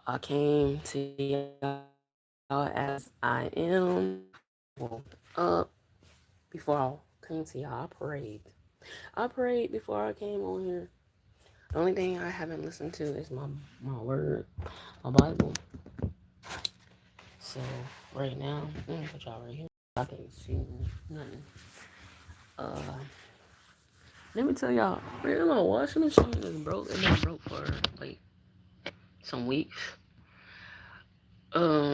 I came to y'all as I am. Woke up before I came to y'all. I prayed. I prayed before I came on here. The only thing I haven't listened to is my word, my Bible. So right now, let me put y'all right here. I can't see nothing. Uh, Let me tell y'all, man, my washing machine is broke. It been broke for like some weeks.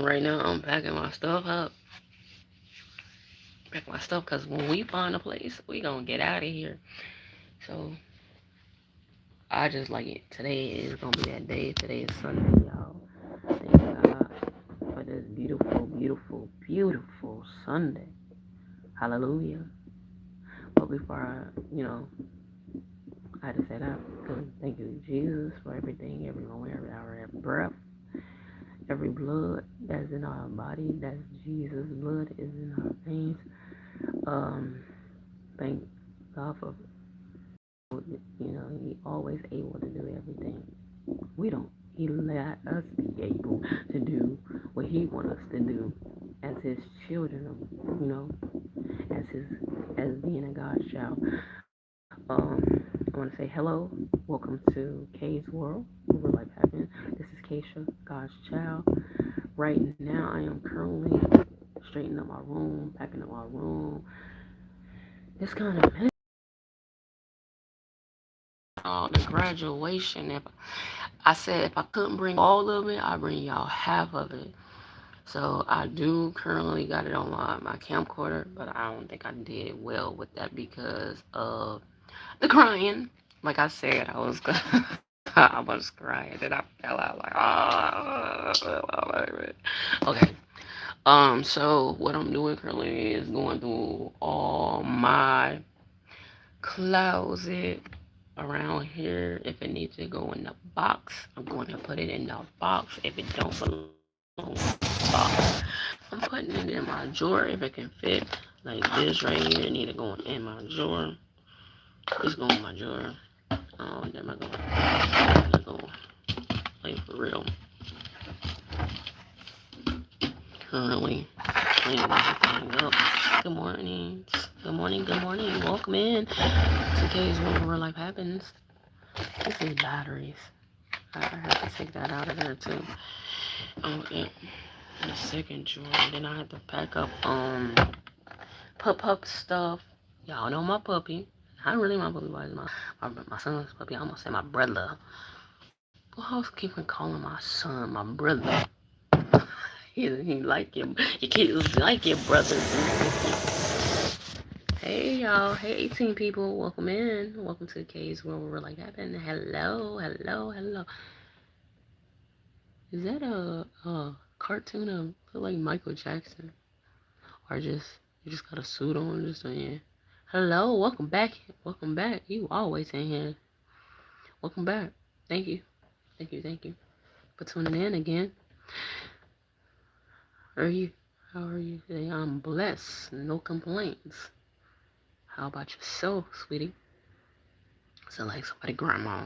Right now I'm packing my stuff up. Pack my stuff, cause when we find a place, we gonna get out of here. So I just like it. Today is gonna be that day. Today is Sunday, y'all. Thank God for this beautiful, beautiful, beautiful Sunday. Hallelujah. But before I had to say that. Thank you, Jesus, for everything, every moment, every hour, every breath, every blood that's in our body. That's Jesus' blood is in our veins. Um, Thank God for he always able to do everything. We don't. He let us be able to do what he wants us to do as his children, as being a God's child. I want to say hello. Welcome to Kay's World, where life happens. This is Keisha, God's child. Right now, I am currently straightening up my room, packing up my room. It's kind of the graduation. If I said if I couldn't bring all of it, I'd bring y'all half of it. So I do currently got it on my camcorder, but I don't think I did well with that because of the crying. Like I said, I was I was crying and I fell out like okay. So what I'm doing currently is going through all my closet around here. If it needs to go in the box, I'm going to put it in the box. If it don't belong in the box, I'm putting it in my drawer if it can fit. Like this right here, it need to go in my drawer. It's going in my drawer. Oh, there I go. There go. Like for real. Currently cleaning everything up. Good morning. Good morning. Good morning. Welcome in to K's World Where Life Happens. This is batteries. I have to take that out of there too. Yeah. In the second drawer. Then I had to pack up pup stuff. Y'all know my puppy. Not really my puppy, but my son's puppy. I almost said my brother. Well, I was keeping calling my son my brother. he like your kids like your brother. Hey y'all, hey 18 people, welcome in. Welcome to the K's World Where Like Happen. Hello, hello, hello. Is that a cartoon of look like Michael Jackson? Or just you just got a suit on just saying. Hello, welcome back. Welcome back. You always in here. Welcome back. Thank you. Thank you, thank you for tuning in again. How are you? How are you today? I'm blessed. No complaints. How about yourself, sweetie? Sound like somebody grandma.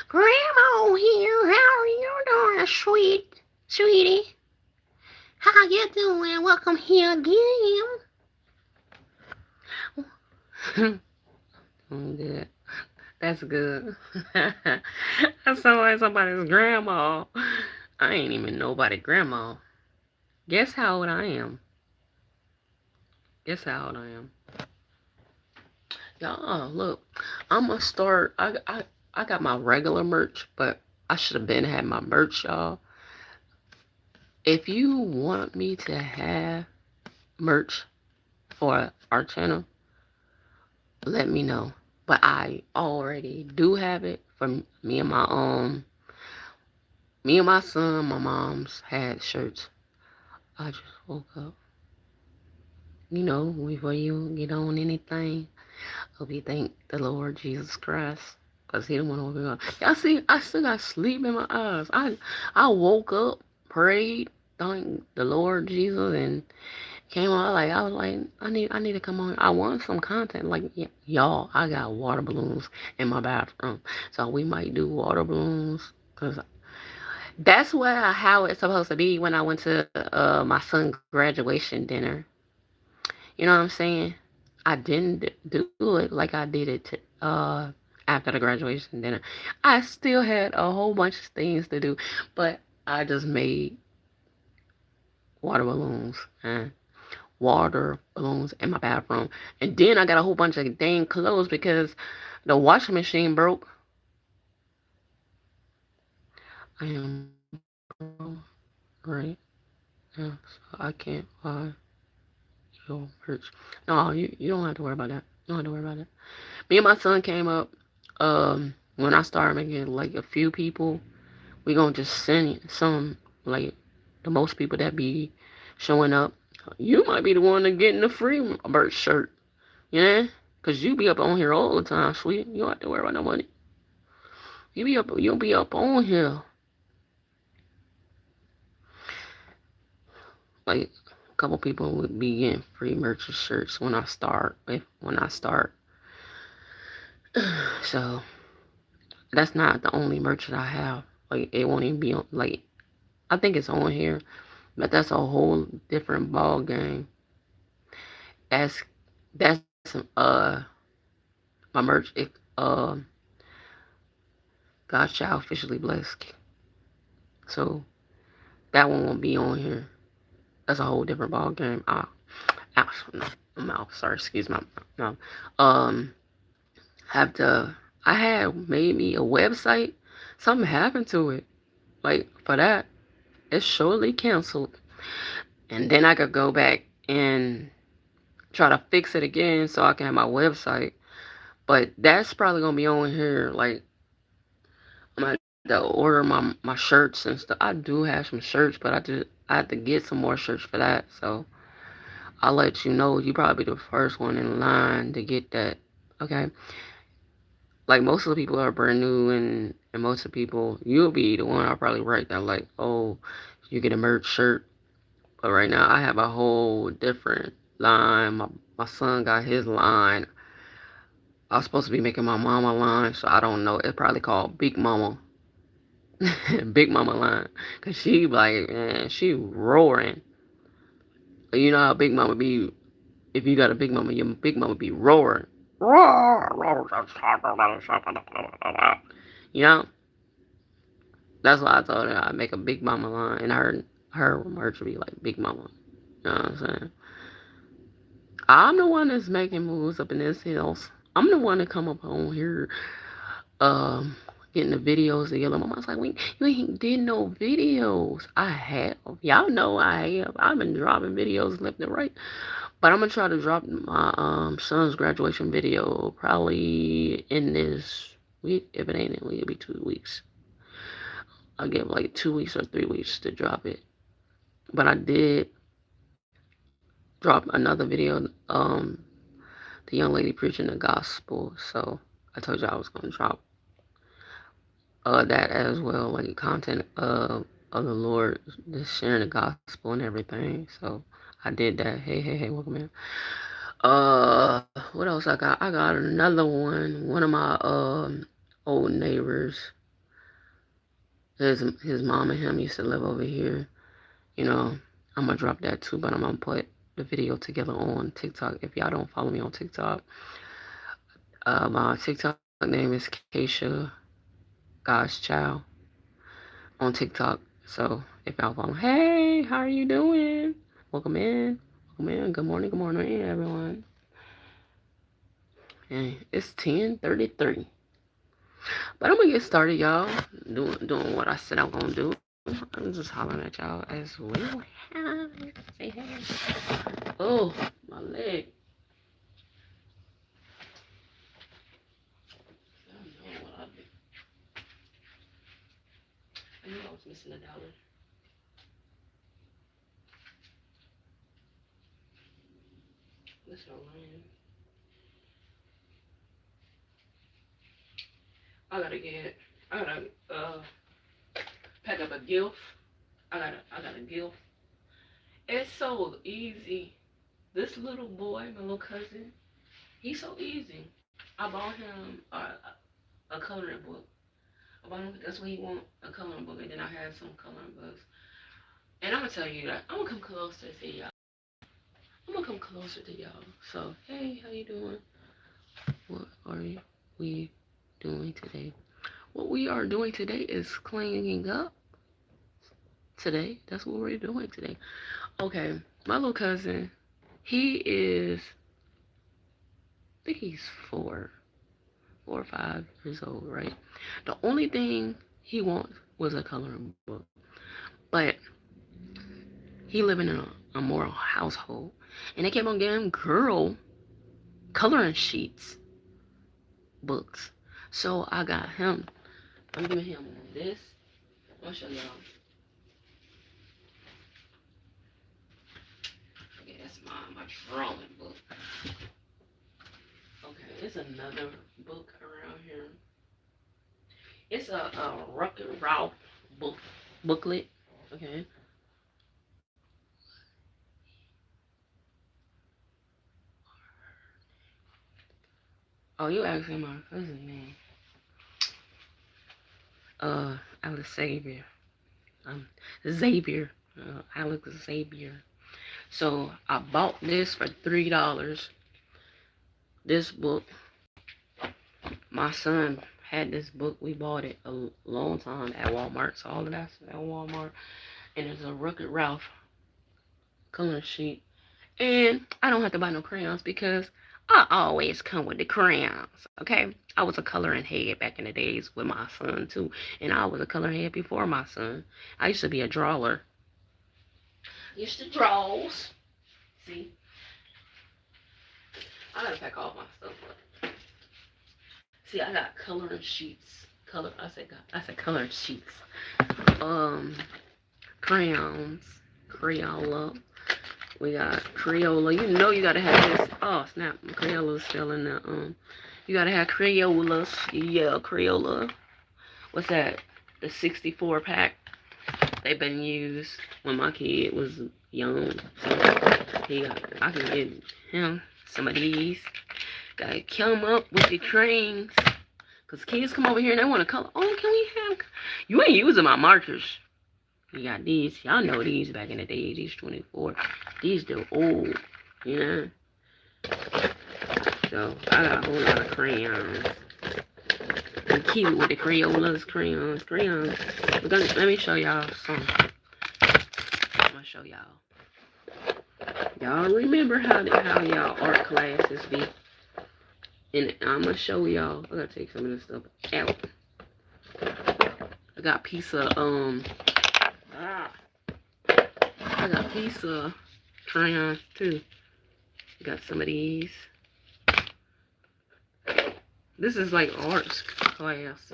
Grandma here. How are you doing, sweetie? How you doing? Welcome here again. I'm good. That's good. I sound like somebody's grandma. I ain't even nobody grandma. Guess how old I am. Guess how old I am. Y'all, look. I'm gonna start. I got my regular merch, but I should have been had my merch, y'all. If you want me to have merch for our channel, let me know. But I already do have it for me and my son. My mom's had shirts. I just woke up. Before you get on anything, hope you thank the Lord Jesus Christ. Because he don't want to wake me up. Y'all see, I still got sleep in my eyes. I woke up, prayed, thanked the Lord Jesus, and came on. I was like, I need to come on. I want some content. Like, y'all, I got water balloons in my bathroom. So we might do water balloons. Because That's what how it's supposed to be when I went to my son's graduation dinner. You know what I'm saying? I didn't do it like I did it after the graduation dinner. I still had a whole bunch of things to do, but I just made water balloons and water balloons in my bathroom. And then I got a whole bunch of dang clothes because the washing machine broke. I am right now, so I can't buy your merch. No, you don't have to worry about that. You don't have to worry about that. Me and my son came up. When I started making like a few people, we gonna just send some like the most people that be showing up. You might be the one that getting the free merch shirt, yeah, cause you be up on here all the time, sweet. You don't have to worry about no money. You'll be up on here. Like a couple people would be getting free merch shirts when I start. When I start, so that's not the only merch that I have. Like it won't even be on. Like I think it's on here, but that's a whole different ball game. That's that's my merch. God's child officially blessed. So that one won't be on here. That's a whole different ball game. No, mouth. Sorry, excuse my mouth. Um, have to. I had made me a website. Something happened to it. Like for that, it's surely canceled. And then I could go back and try to fix it again so I can have my website. But that's probably gonna be on here. Like I'm gonna have to order my shirts and stuff. I do have some shirts, but I have to get some more shirts for that. So I'll let you know. You probably the first one in line to get that. Okay. Like most of the people are brand new, and most of the people you'll be the one I'll probably write that like, oh, you get a merch shirt. But right now I have a whole different line. My son got his line. I was supposed to be making my mama line, so I don't know. It's probably called Big Mama. Big Mama line. Cause she like, man, she roaring. You know how Big Mama be, if you got a Big Mama, your Big Mama be roaring. You know? That's why I told her I'd make a Big Mama line, and her merch would be like Big Mama. You know what I'm saying? I'm the one that's making moves up in this hills. I'm the one that come up on here, um, getting the videos together. My mom's like, you ain't did no videos. I have. Y'all know I have. I've been dropping videos left and right. But I'm gonna try to drop my son's graduation video probably in this week. If it ain't in a week, it'll be 2 weeks. I'll give like 2 weeks or 3 weeks to drop it. But I did drop another video, the young lady preaching the gospel. So I told you I was gonna drop that as well, like content of the Lord, just sharing the gospel and everything. So I did that. Hey, welcome in. What else I got? I got another one. One of my old neighbors, his mom and him used to live over here. You know, I'm gonna drop that too, but I'm gonna put the video together on TikTok. If y'all don't follow me on TikTok, my TikTok name is Keisha God's Child on TikTok. So if y'all follow, hey, how are you doing? Welcome in. Welcome in. Good morning, everyone. Hey, it's 10:33. But I'm gonna get started, y'all. Doing what I said I'm gonna do. I'm just hollering at y'all as well. Say hey. Oh, my leg. I don't know what I did. I knew I was missing $1. This no rain. I gotta pack up a gift. I got a gift. It's so easy. This little boy, my little cousin, he's so easy. I bought him a coloring book That's what he want, a coloring book. And then I had some coloring books. And I'm gonna tell you that I'm gonna come closer to y'all. I'm gonna come closer to y'all. So, hey, how you doing? What are we doing today? What we are doing today is cleaning up. Today, that's what we're doing today. Okay, my little cousin, he is, I think he's 4 or 5 years old, right? The only thing he wants was a coloring book. But he living in a moral household. And they kept on getting girl coloring sheets, books. So I got him. I'm giving him this. I'll show y'all. Okay, that's my drawing book. Okay, it's another book around here. It's a Wreck-It Ralph booklet. Okay. Oh, you asking my cousin name? Alex Xavier. Xavier. Alex Xavier. So I bought this for $3. This book, my son had this book. We bought it a long time at Walmart. So all of that's at Walmart. And it's a Wreck-It Ralph coloring sheet. And I don't have to buy no crayons because I always come with the crayons, okay? I was a coloring head back in the days with my son, too. And I was a coloring head before my son. I used to be a drawer. Used to draws. See? I gotta pack all my stuff up. See, I got coloring sheets. I said coloring sheets. Crayons. Crayola. We got Crayola. You know you gotta have this. Oh snap, Crayola's still in the you gotta have Crayolas. Yeah, Crayola. What's that? The 64 pack. They've been used when my kid was young. So I can get him some of these. Gotta come up with the crayons. Cause kids come over here and they wanna color. Oh, can we have, you ain't using my markers. You got these. Y'all know these back in the day. These 24. These they're old. You know? So I got a whole lot of crayons. And keep it with the Crayolas, crayons. Let me show y'all some. I'm gonna show y'all. Y'all remember how y'all art classes be? And I'm gonna show y'all. I gotta take some of this stuff out. I got a piece of I got a piece of crayons too. Got some of these. This is like arts class.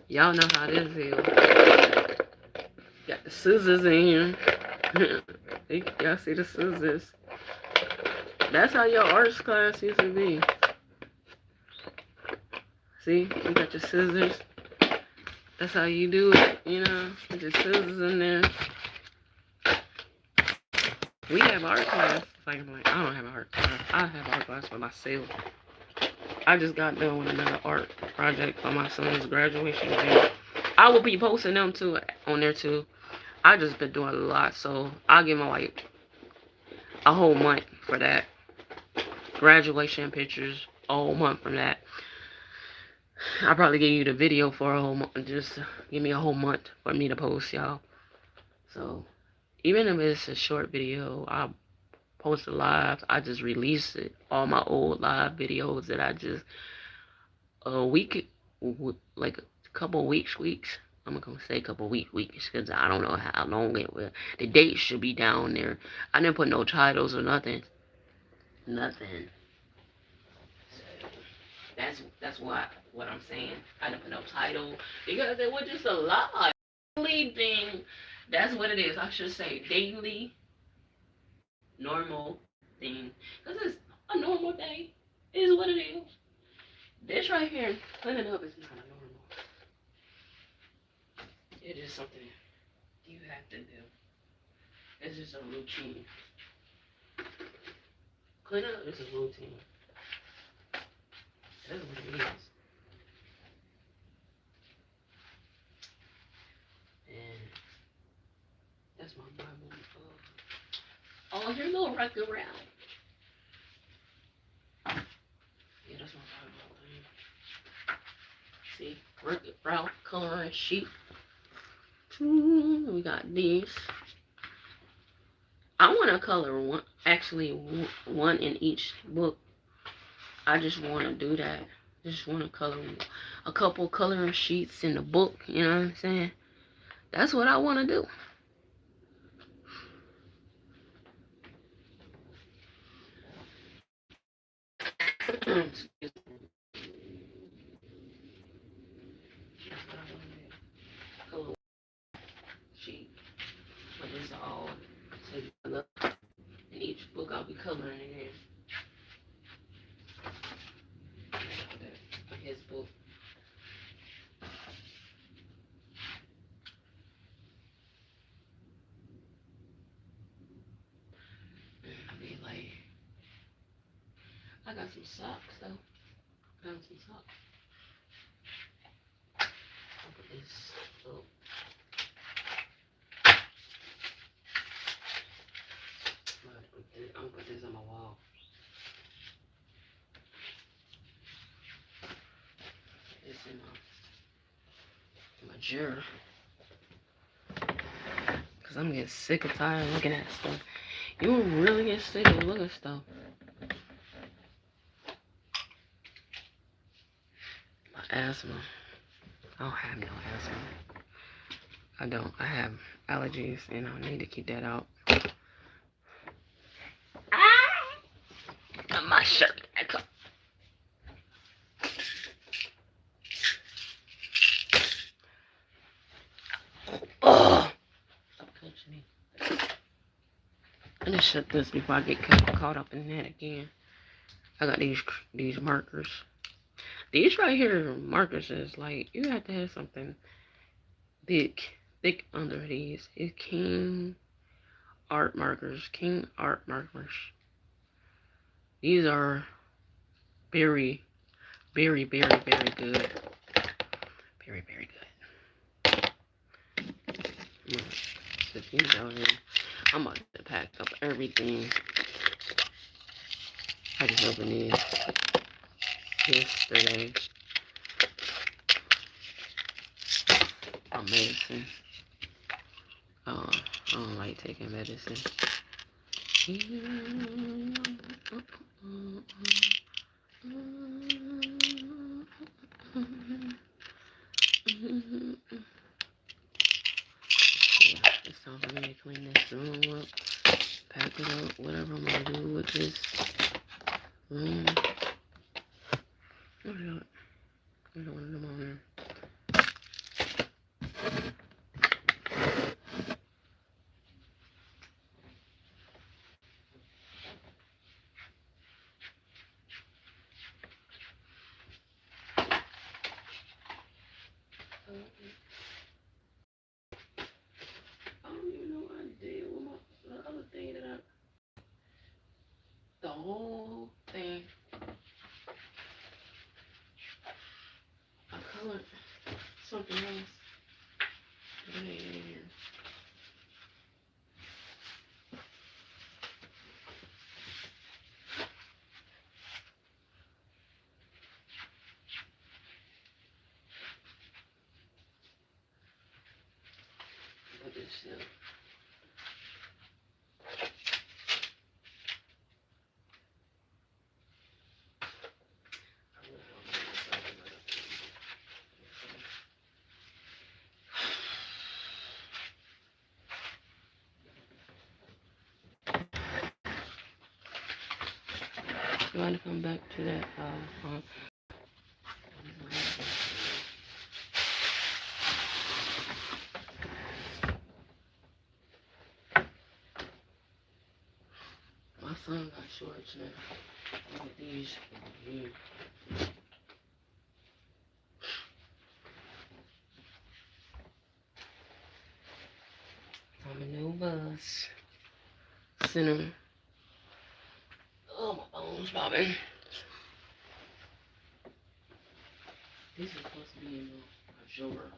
Y'all know how this is. Got the scissors in here. Y'all see the scissors. That's how your arts class used to be. See, you got your scissors. That's how you do it, you know, with your scissors in there. We have art class. I don't have an art class. I have art class for myself. I just got done with another art project for my son's graduation event. I will be posting them too on there too. I just been doing a lot, so I'll give them like a whole month for that. Graduation pictures, a whole month from that. I'll probably give you the video for a whole month. Just give me a whole month for me to post, y'all. So, even if it's a short video, I'll post it live. I just released it. All my old live videos that I just, like a couple weeks. I'm gonna say a couple weeks, because I don't know how long it will. The date should be down there. I didn't put no titles or nothing. Nothing. That's what I'm saying. I didn't put no title because it was just a lot. Daily thing. That's what it is. I should say daily, normal thing. Because it's a normal day. It is what it is. This right here, cleaning up is not a normal. It is something you have to do. It's just a routine. Cleaning up is a routine. That's what it is. That's my Bible. Oh, your little record round. Yeah, that's my Bible thing. See, record round, coloring sheet. We got these. I want to color one, actually one in each book. I just want to do that. Just want to color a couple coloring sheets in the book. You know what I'm saying? That's what I want to do. Color sheet, but it's all together. In each book, I'll be coloring in here. His book. I mean, like, I got some socks though. Got some socks. I'll put this up. I'm gonna put this on my wall. This in my drawer. Cause I'm getting sick and tired of looking at stuff. You will really get sick of looking at stuff. My asthma. I don't have no asthma. I don't. I have allergies and I need to keep that out. Ah! My shirt. Oh! Stop touching me. I just shut this before I get caught up in that again. I got these markers. These right here markers is like, you have to have something thick under these. It's King Art markers. King Art markers. These are very, very, very, very good. Very, very good. Put these out here. I'm about to pack up everything. I just opened these yesterday. I'm medicine. I don't like taking medicine. It's time for me to clean this room up, pack it up, whatever I'm gonna do with this room. I don't want them on there. I don't even know what I did with the other thing that the whole thing. I colored something else. It ain't in here. Put this up. You want to come back to that? My son got shorts now. Look at these. I'm a new bus. Center. Oh, my bones popping. This is supposed to be in my drawer.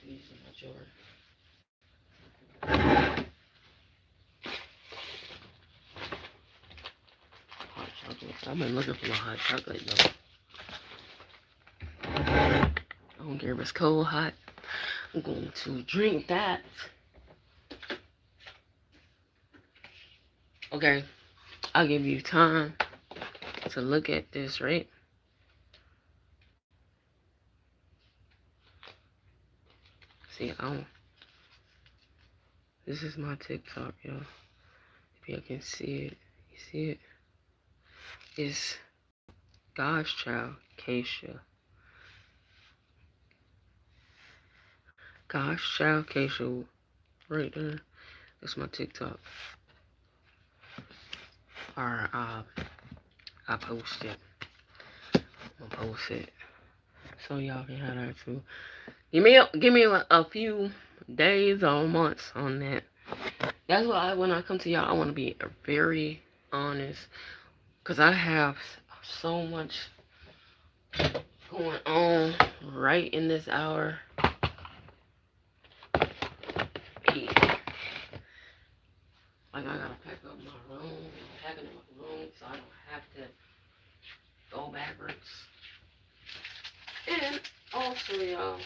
These are my drawer. I've been looking for my hot chocolate though. I don't care if it's cold, hot. I'm going to drink that. Okay, I'll give you time to look at this, right? See, this is my TikTok, y'all. If y'all can see it, you see it? It's God's Child, Keisha. God's Child, Keisha, right there. That's my TikTok. Or I post it. I'm gonna post it so y'all can have that too. Give me a few days or months on that. That's why when I come to y'all, I want to be very honest, cause I have so much going on right in this hour. Like I gotta pack up my room, packing up my room so I don't have to go backwards. And also, y'all,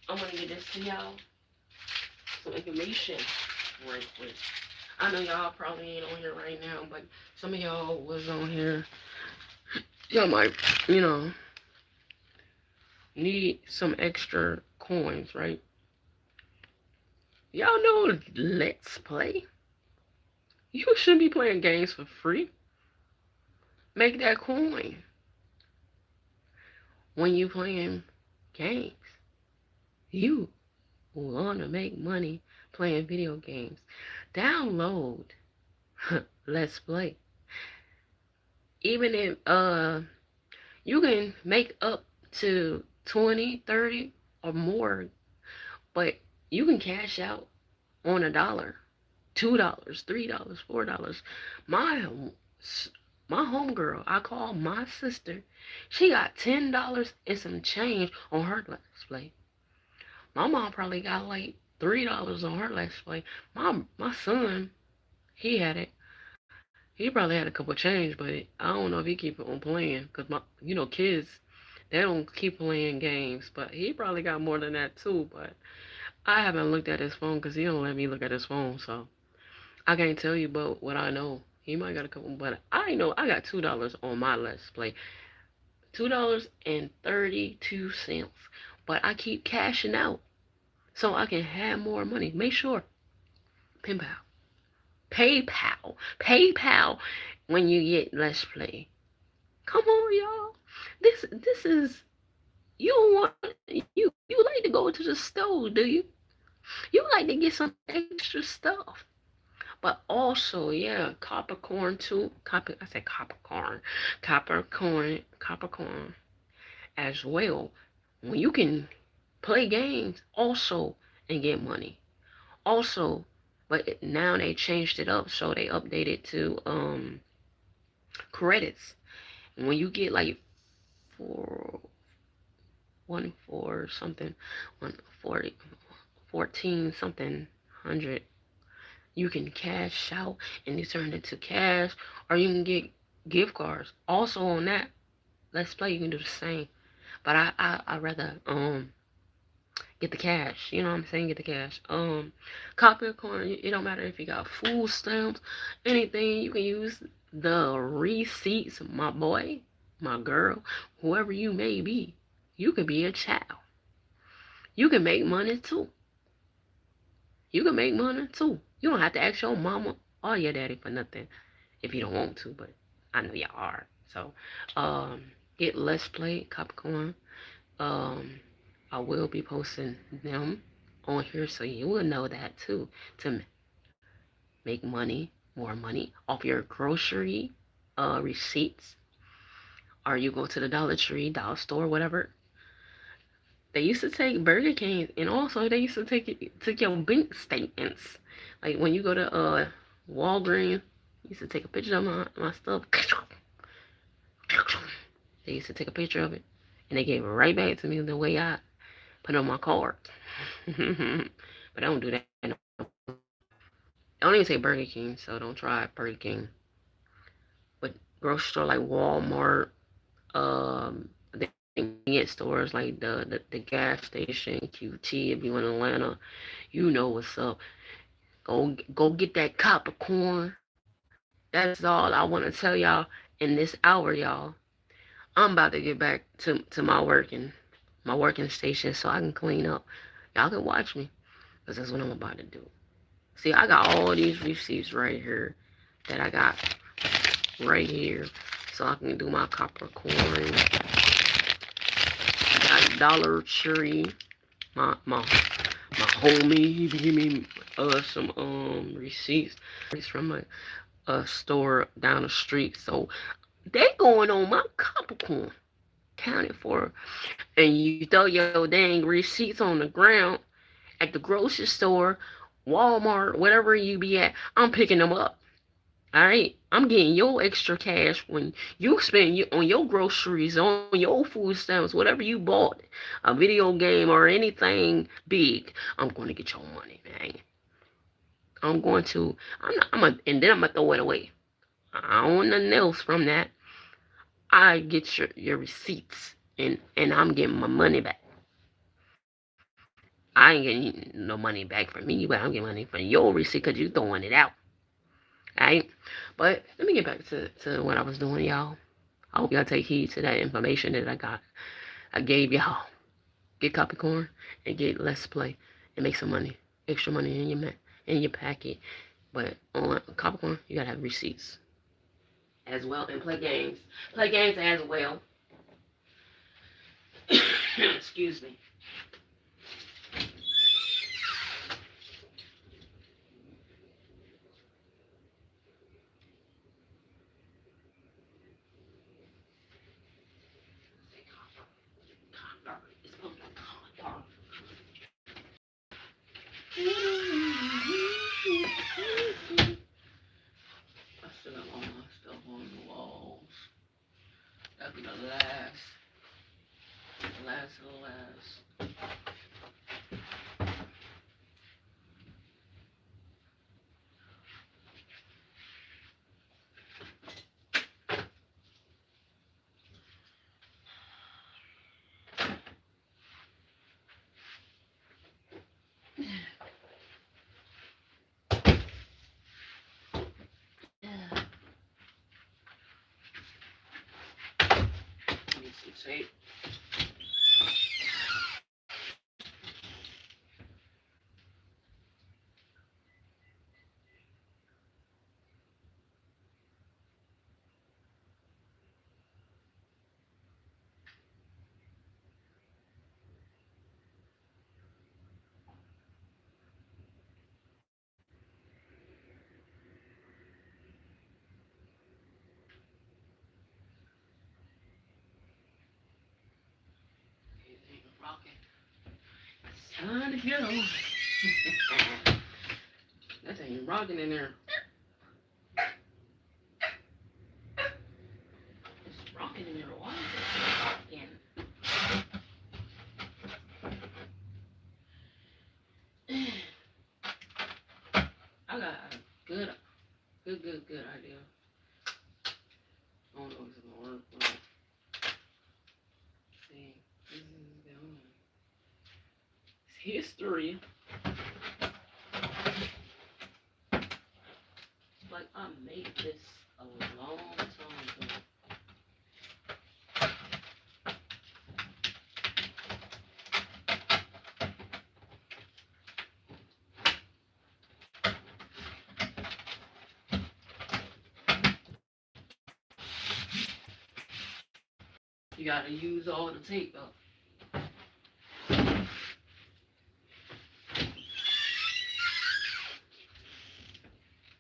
I'm gonna get this to y'all, some information right quick. I know y'all probably ain't on here right now, but some of y'all was on here. Y'all might, need some extra coins, right? Y'all know Let's Play. You shouldn't be playing games for free. Make that coin when you playing games. You want to make money playing video games. Download Let's Play. Even if you can make up to 20, 30 or more, but you can cash out on $1, $2, $3, $4. My homegirl, I call my sister, she got $10 and some change on her Let's Play. My mom probably got like $3 on her Let's Play. My son, he had it. He probably had a couple change, but I don't know if he keep on playing, cause kids, they don't keep playing games. But he probably got more than that too. But I haven't looked at his phone because he don't let me look at his phone, so I can't tell you about what I know. He might got a couple, but I know I got $2 on my Let's Play, $2.32. But I keep cashing out so I can have more money. Make sure PayPal when you get Let's Play. Come on, y'all. This is you want you like to go to the store, do you? You like to get some extra stuff. But also, yeah, Coppercorn too. I said Coppercorn. Coppercorn as well. When you can play games also and get money. Also, but now they changed it up, so they updated to credits. And when you get like four, 14 something hundred, you can cash out and it turned into cash, or you can get gift cards. Also on that Let's Play, you can do the same. But I rather get the cash. You know what I'm saying? Get the cash. Coppercorn, it don't matter if you got food stamps, anything, you can use the receipts, my boy, my girl, whoever you may be. You can be a child. You can make money too. You can make money too. You don't have to ask your mama or your daddy for nothing if you don't want to, but I know y'all are. So, get Let's Play Coppercorn. I will be posting them on here so you will know that too, to make money, more money off your grocery receipts, or you go to the Dollar Tree, Dollar Store, whatever. They used to take Burger King, and also they used to take your bank statements. Like when you go to Walgreens, you used to take a picture of my stuff. They used to take a picture of it, and they gave it right back to me the way I put on my card. But I don't do that. I don't even say Burger King, so don't try Burger King. But grocery store like Walmart, the convenience stores like the gas station, QT. If you in Atlanta, you know what's up. Go get that copper corn. That's all I want to tell y'all in this hour, y'all. I'm about to get back to my working station so I can clean up. Y'all can watch me because that's what I'm about to do. See, I got all these receipts right here that I got right here so I can do my copper corn. I got Dollar Tree. My homie, he gave me some receipts from a store down the street. So they going on my copper corn counted for, and you throw your dang receipts on the ground at the grocery store, Walmart, whatever you be at. I'm picking them up. All right, I'm getting your extra cash when you spend on your groceries, on your food stamps, whatever you bought, a video game or anything big. I'm going to get your money, man. I'm going to. And then I'm gonna throw it away. I don't want nothing else from that. I get your receipts, and I'm getting my money back. I ain't getting no money back from me, but I'm getting money from your receipt because you throwing it out. Alright? But let me get back to what I was doing, y'all. I hope y'all take heed to that information that I gave y'all. Get Capricorn and get Let's Play and make some money. Extra money in your packet. But on Capricorn, you gotta have receipts as well and play games. Play games as well. Excuse me. It's supposed to be copper. I still have all my stuff on the walls. That'll be the last. Need some tape. Rocking. It's time to go. That thing rocking in there. It's rocking in there. Why is it rocking? I got a good idea. I don't know if it's gonna work, but see, this is going. It's history. Like I made this a long time ago. You gotta use all the tape though.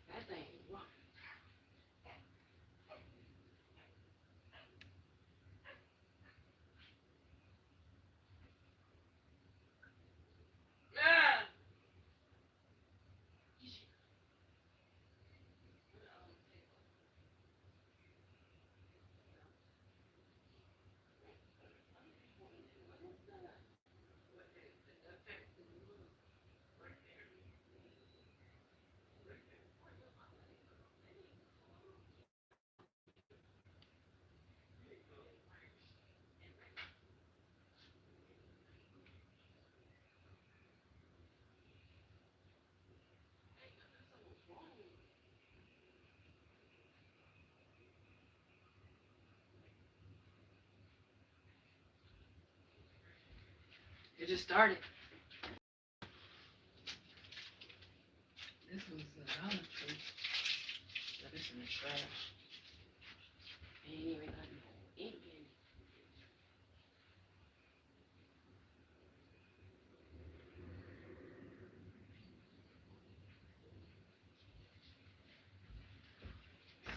That thing rock. Ah! It just started. This was the Dollar Tree. But it's in the trash. Ain't even got no ink in it.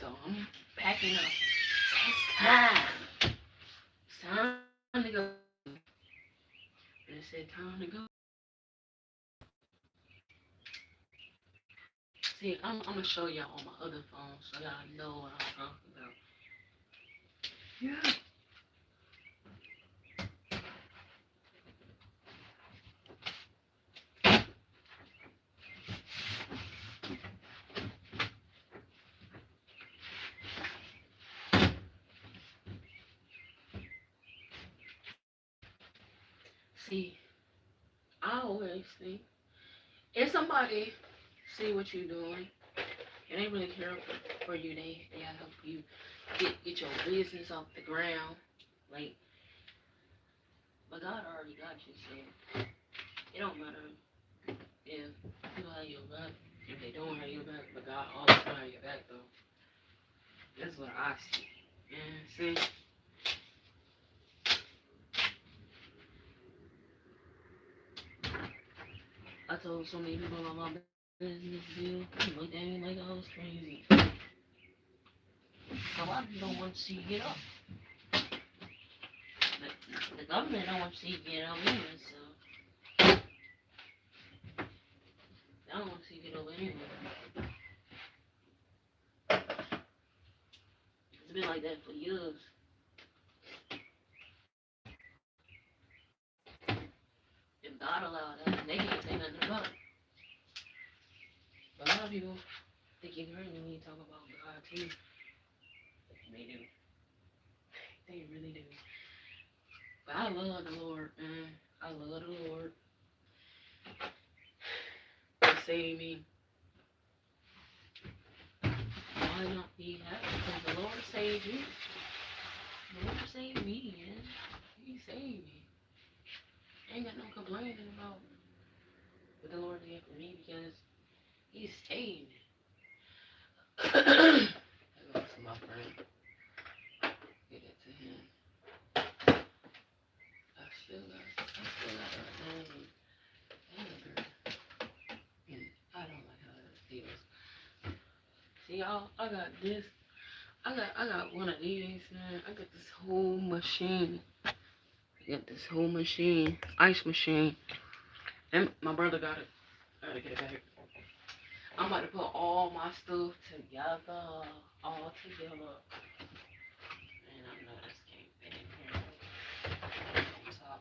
So I'm packing up. It's time. It's time to go. And it said time to go. See, I'm gonna show y'all on my other phone so y'all know what I'm talking about. Yeah. See, I always think if somebody see what you're doing and they really care for you, they help you get your business off the ground. Like, but God already got you, so it don't matter if people have your back, if they don't have your back, but God always gonna have your back though. That's what I see. And see, I told so many people about my business deal. They looked at me like I was crazy. A lot of people don't want to see you get up. The government don't want to see you get up anyway, so they don't want to see you get up anyway. It's been like that for years. If God allowed that, they can't say nothing about it. But a lot of people think you're crazy when you talk about God too. They do. They really do. But I love the Lord, man. I love the Lord. He saved me. Why not be happy? Because the Lord saved you. The Lord saved me, man. He saved me. I ain't got no complaining about what the Lord did for me because He saved me. I go to my friend. Get it to him. I still got her name. And I don't like how it feels. See y'all, I got this. I got one of these, man. I got this whole machine. I got this whole machine. Ice machine. And my brother got it. I gotta get it back. I'm about to put all my stuff together. All together. And I know this can't fit in here. On top.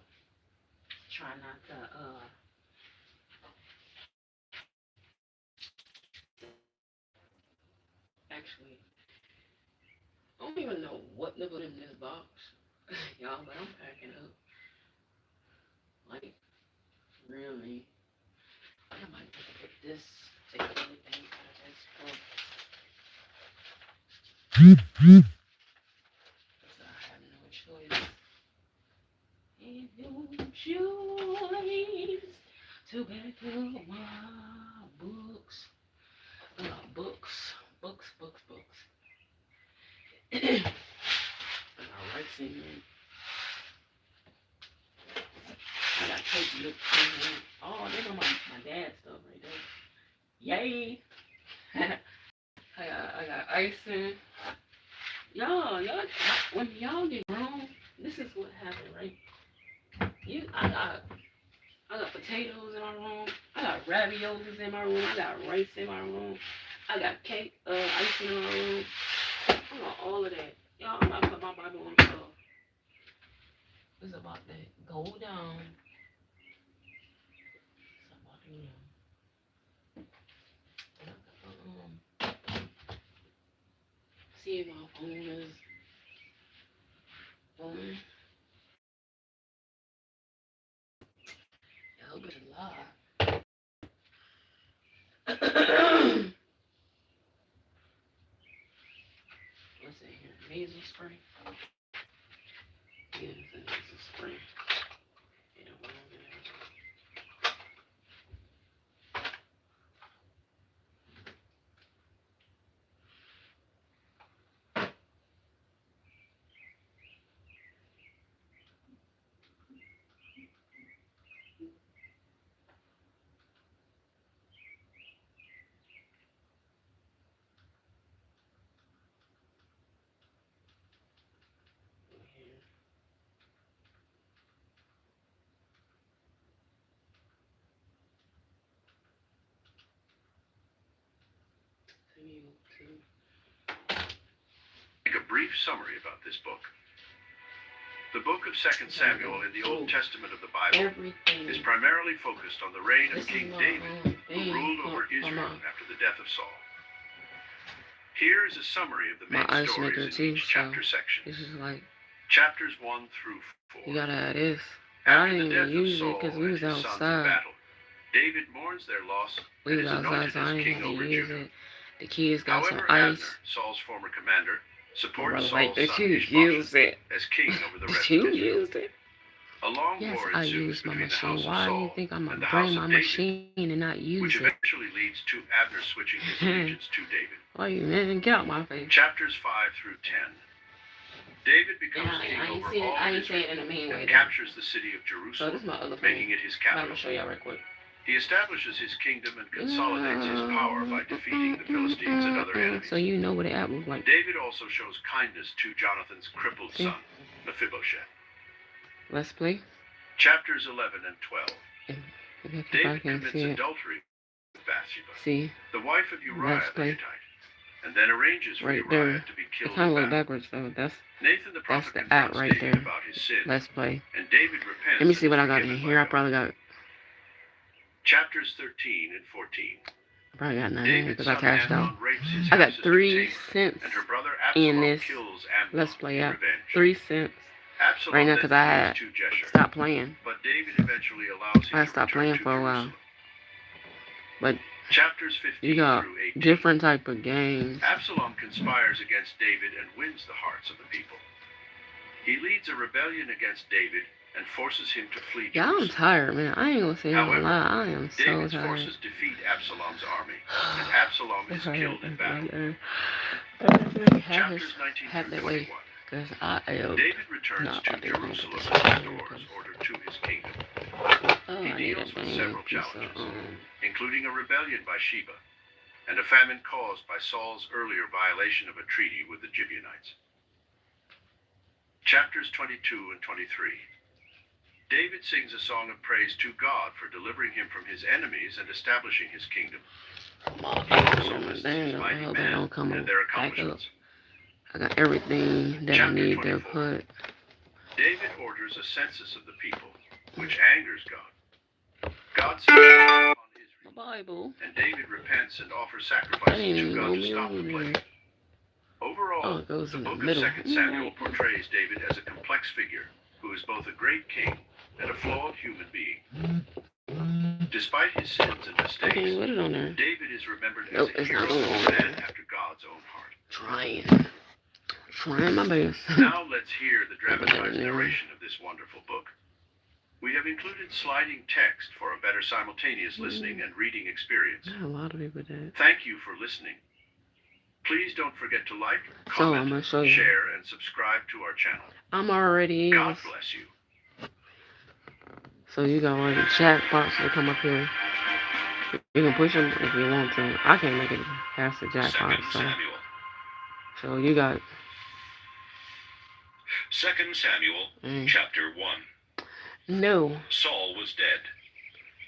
Try not to actually I don't even know what to put in this box. Y'all, but I'm packing up. Like, really. I might put this, take everything out of this book. Because I have no choice. If you choose to back up my books. Books. And I write in here. I got cake looks in here. Oh, they got my dad's stuff right there. Yay! I got icing. Y'all, when y'all get grown, this is what happened, right? I got potatoes in my room. I got raviolis in my room. I got rice in my room. I got cake, icing in my room. I got all of that. Y'all, I'm about to put my Bible on the floor. It's about to go down. It's about to go down. See if my phone is on. I hope it's live. What's in here? Nasal spray. Yeah, it's a nasal spray. You know what I'm gonna brief summary about this book. The book of 2 Samuel in the Old Testament of the Bible is primarily focused on the reign of King David, who ruled over Israel after the death of Saul. Here is a summary of the main stories in each chapter section. This is like Chapters 1 through 4. you gotta have this. After I didn't the death even use of Saul it because we and was his sons in outside. battle, David mourns their loss We and was is outside, anointed so I as didn't king have to over use Judah. it. The kids got However, some Abner, ice. Saul's former commander, supports Brother, Saul's like, did son you Ishbosheth use it? as king over the rest Did of you Israel. use it? A long Yes, war I ensues used my between the machine. house of Why do you Saul think I'm and gonna the bring house my of David, machine and not use which it? eventually leads to Abner switching his allegiance to David. Why you man? Get out my face. Chapters 5 through 10. David becomes king over all Israel and captures the city of So this Jerusalem, is my other making phone. it his I'm capital. gonna show y'all right quick. He establishes his kingdom and consolidates his power by defeating the Philistines and other enemies. So you know what the app looks like. David also shows kindness to Jonathan's crippled son, Mephibosheth. Let's play. Chapters 11 and 12. If David I can commits see it. adultery with Bathsheba, See, the wife of Uriah Let's the play. Hittite, and then arranges for Right Uriah there. to be It killed kind of in look battle. backwards though. That's Nathan the prophet the app confronts right David there. about his sin, Let's play. and David repents. Let me see and what is I got in forgiven by here. I God. probably got Chapters 13 and 14. 9 David's because I son cashed out. Amnon rapes his I got half-sister 3 Tamar, cents and her brother in Absalom this kills Amnon Let's Play in app. revenge. 3 cents Absalom right now then because I had flees to Jeshurun, stopped playing. but David eventually allows him I to stopped return playing to for a while. Jerusalem. But Chapters 15 you got through 18. different type of games. Absalom conspires against David and wins the hearts of the people. He leads a rebellion against David and forces him to flee Yeah, I'm Jerusalem. tired, man. I ain't gonna say no However, lie. I am so David's tired. forces defeat Absalom's army, and Absalom is killed in battle. Chapters 19 have through that way. 21. Because I am David returns not to about to go Jerusalem with and this. restores order to his kingdom. Oh, He I need a deals with dang several piece of, challenges, including a rebellion by Sheba and a famine caused by Saul's earlier violation of a treaty with the Gibeonites. Chapters 22 and 23. David sings a song of praise to God for delivering him from his enemies and establishing his kingdom. He also lists his mighty men and their accomplishments. I got everything that I Chapter need to 24. put. David orders a census of the people, which angers God. God sends upon Israel, Bible. and David repents and offers I sacrifices didn't to even God go to me stop over the there. plague. Overall, Oh, it goes the in the book middle. of 2 Samuel portrays David as a complex figure who is both a great king and a flawed human being. Despite his sins and I mistakes, can't put it on there. David is remembered Nope, as a it's hero not going and on a there. man after God's own heart. Trying my best. Now let's hear the Put that in dramatized there. narration of this wonderful book. We have included sliding text for a better simultaneous listening and reading experience. A lot of people did. Thank you for listening. Please don't forget to like, So I'm comment, gonna show you. share, and subscribe to our channel. I'm already in. God bless you. So you got one of the chat box to come up here. You can push them if you want to. I can't make it past the chat 2 box. Samuel. So you got 2 Samuel, chapter 1. no. Saul was dead.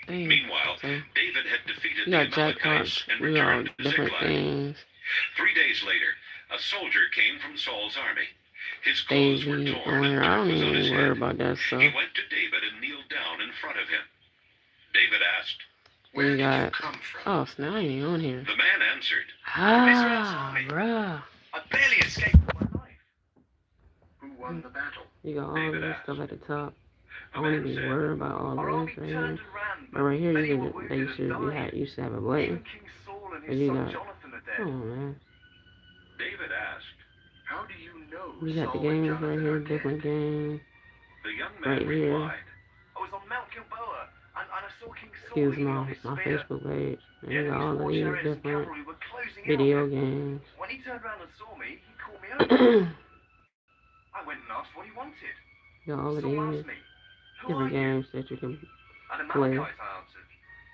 Damn. Meanwhile, So David had defeated you the got jackpots. Amalekites and We all returned to different Ziklag. things. 3 days later, a soldier came from Saul's army. His Things clothes were we torn and I dirt don't was on his even worry head. about that He stuff. went to David and kneeled down in front of him. David asked, We "Where did you got come from?" oh snap, I ain't even on here. The man answered, Ah, bruh. "I barely escaped with my life." Who won the battle? You got all David this asked. stuff at the top. I The wouldn't man be said, worried about all "Our of army this right turned here. and ran, But right here many you were can wounded and used to have a died. button. Even King Saul and But his you son got Jonathan are dead." come on man. David asked, "How do you know We got the Saul and games right Jonathan here, are dead?" different games. The young man Right here. replied, "I was on Mount Gilboa, and I saw King Saul Here's leaning on my his spear. Facebook page. And The you got enemy's all of war these chariots and different cavalry were closing in on video him. games. When he turned around and saw me, he called me over. I went and asked what he wanted. You got all of Saul these asked me, 'Who different are you?' games that you can An play. Amalekite, I answered.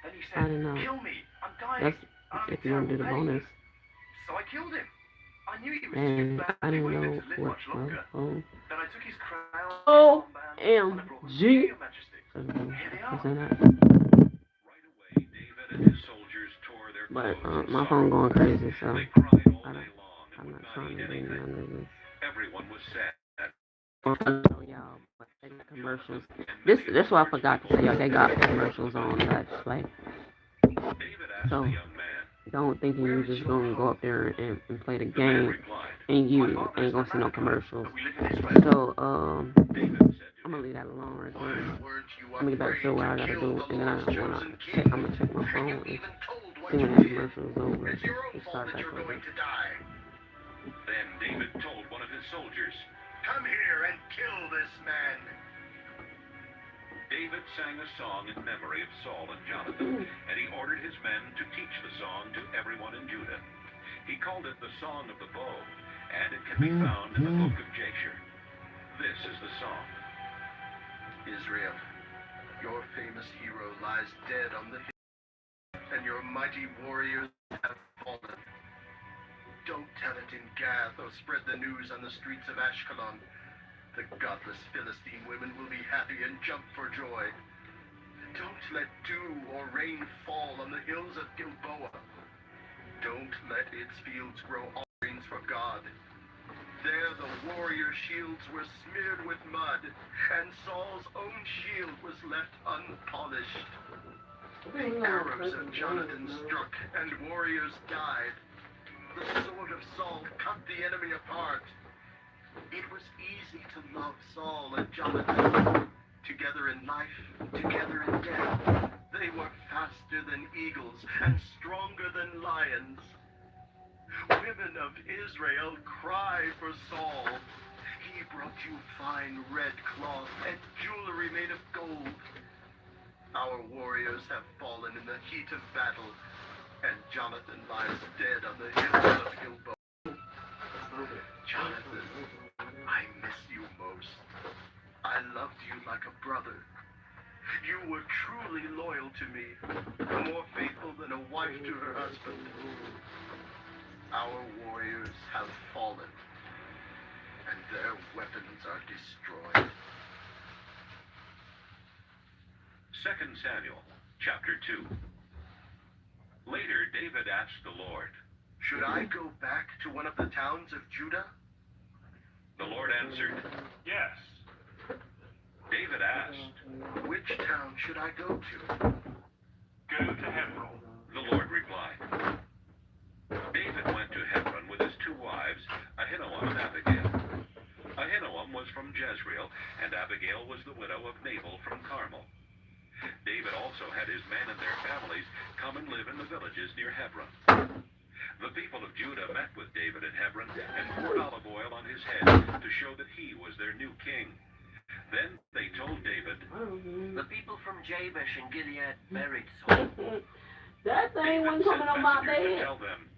Then he I don't said, know. 'Kill me, I'm dying.' That's I'm in if you want to do the terrible pain. bonus. So I killed him. I knew he was And too I badly don't wounded know to live what much longer. phone. Then I took his crown O and armband, and I brought them to M G. your majesty. Here they are. that. Right away, David and his soldiers tore their But clothes in my sorrow. phone going crazy, so They cried all I day don't, long and I'm would not not trying eat to do anything. none of this. everyone was sad. Y'all, but they got commercials. This why I forgot to say, y'all. They got commercials on that display. So don't think you're just gonna go up there and play the game and you ain't gonna see no commercials. So I'm gonna leave that alone right there. I'm gonna get back to what I gotta do, and then I'm gonna check my phone and see when that commercial is over and start back over. Then David told one of his soldiers, "Come here and kill this man." David sang a song in memory of Saul and Jonathan, and he ordered his men to teach the song to everyone in Judah. He called it the Song of the Bow, and it can be found in the book of Jasher. This is the song. Israel, your famous hero lies dead on the hill, and your mighty warriors have fallen. Don't tell it in Gath or spread the news on the streets of Ashkelon. The godless Philistine women will be happy and jump for joy. Don't let dew or rain fall on the hills of Gilboa. Don't let its fields grow offerings for God. There the warrior shields were smeared with mud, and Saul's own shield was left unpolished. The arrows of Jonathan struck, and warriors died. The sword of Saul cut the enemy apart. It was easy to love Saul and Jonathan. Together in life, together in death. They were faster than eagles and stronger than lions. Women of Israel, cry for Saul. He brought you fine red cloth and jewelry made of gold. Our warriors have fallen in the heat of battle, and Jonathan lies dead on the hills of Gilboa. Jonathan, I miss you most. I loved you like a brother. You were truly loyal to me, more faithful than a wife to her husband. Our warriors have fallen, and their weapons are destroyed. 2 Samuel, chapter 2. Later, David asked the Lord, "Should I go back to one of the towns of Judah?" The Lord answered, "Yes." David asked, "Which town should I go to?" "Go to Hebron," the Lord replied. David went to Hebron with his two wives, Ahinoam and Abigail. Ahinoam was from Jezreel, and Abigail was the widow of Nabal from Carmel. David also had his men and their families come and live in the villages near Hebron. The people of Judah met with David in Hebron and poured olive oil on his head to show that he was their new king. Then they told David, "The people from Jabesh and Gilead buried Saul." That thing David wasn't coming sent on my messengers to bed. tell them,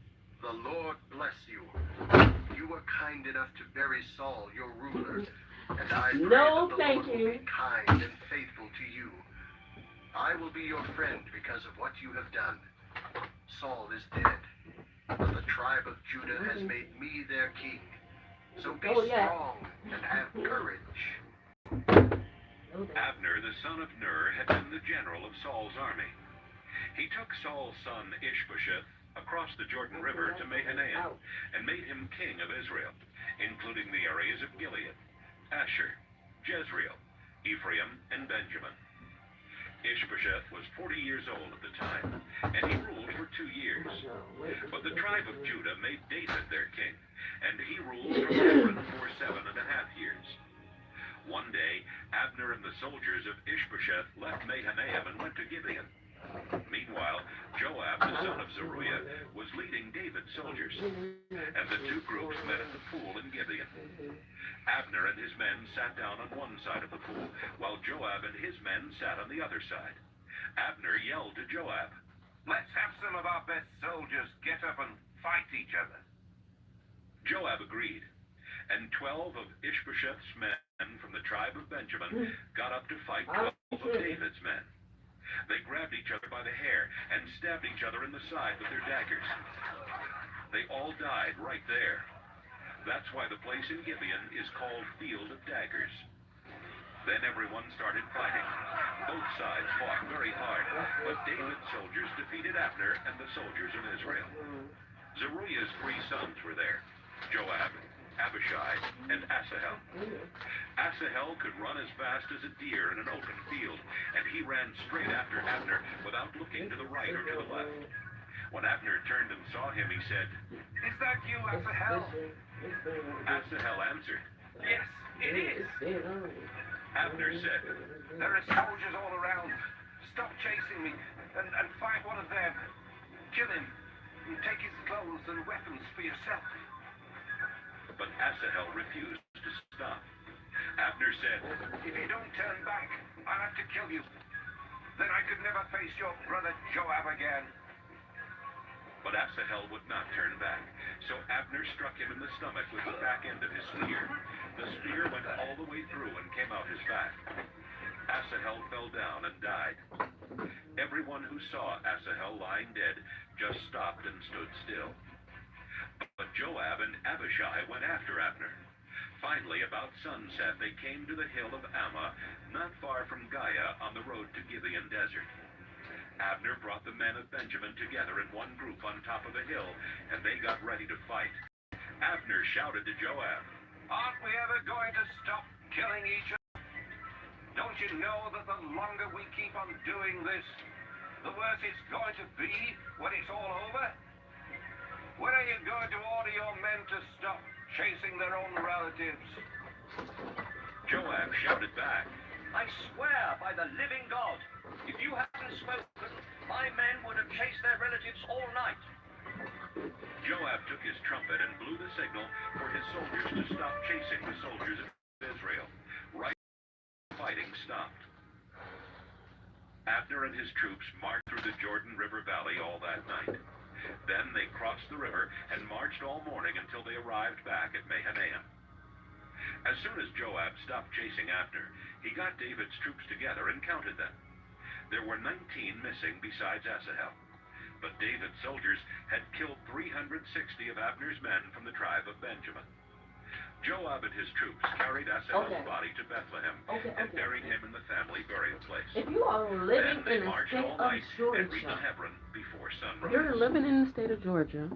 "The Lord bless you. You were kind enough to bury Saul, your ruler, and I pray No, that the thank Lord you. will be kind and faithful to you. I will be your friend because of what you have done. Saul is dead, but the tribe of Judah has made me their king. So be strong and have courage." Abner, the son of Ner, had been the general of Saul's army. He took Saul's son Ishbosheth across the Jordan River to Mahanaim and made him king of Israel, including the areas of Gilead, Asher, Jezreel, Ephraim, and Benjamin. Ishbosheth was 40 years old at the time, and he ruled for 2 years. But the tribe of Judah made David their king, and he ruled from Hebron for 7.5 years. One day, Abner and the soldiers of Ishbosheth left Mahanaim and went to Gibeon. Meanwhile, Joab, the son of Zeruiah, was leading David's soldiers, and the two groups met at the pool in Gibeon. Abner and his men sat down on one side of the pool, while Joab and his men sat on the other side. Abner yelled to Joab, "Let's have some of our best soldiers get up and fight each other." Joab agreed, and 12 of Ishbosheth's men from the tribe of Benjamin got up to fight 12 of David's men. They grabbed each other by the hair and stabbed each other in the side with their daggers. They all died right there. That's why the place in Gibeon is called Field of Daggers. Then everyone started fighting. Both sides fought very hard, but David's soldiers defeated Abner and the soldiers of Israel. Zeruiah's 3 sons were there, Joab, Abishai, and Asahel. Asahel could run as fast as a deer in an open field, and he ran straight after Abner without looking to the right or to the left. When Abner turned and saw him, he said, Is that you, Asahel? Asahel answered. Yes, it is. Abner said, There are soldiers all around. Stop chasing me and fight one of them. Kill him and take his clothes and weapons for yourself. but Asahel refused to stop. Abner said, If you don't turn back, I'll have to kill you. Then I could never face your brother Joab again. But Asahel would not turn back. So Abner struck him in the stomach with the back end of his spear. The spear went all the way through and came out his back. Asahel fell down and died. Everyone who saw Asahel lying dead just stopped and stood still. But Joab and Abishai went after Abner. Finally, about sunset, they came to the hill of Ammah, not far from Giah, on the road to Gibeon Desert. Abner brought the men of Benjamin together in one group on top of the hill, and they got ready to fight. Abner shouted to Joab, Aren't we ever going to stop killing each other? Don't you know that the longer we keep on doing this, the worse it's going to be when it's all over? When are you going to order your men to stop chasing their own relatives? Joab shouted back, I swear by the living God, if you hadn't spoken, my men would have chased their relatives all night. Joab took his trumpet and blew the signal for his soldiers to stop chasing the soldiers of Israel. Right when fighting stopped. Abner and his troops marched through the Jordan River Valley all that night. Then they crossed the river and marched all morning until they arrived back at Mahanaim. As soon as Joab stopped chasing Abner, he got David's troops together and counted them. There were 19 missing besides Asahel. But David's soldiers had killed 360 of Abner's men from the tribe of Benjamin. Joab and his troops carried Asahel's body to Bethlehem and buried him in the family burial place. If you are living Then they in the marched state all of night and reached Georgia, Hebron before sunrise. you're living in the state of Georgia,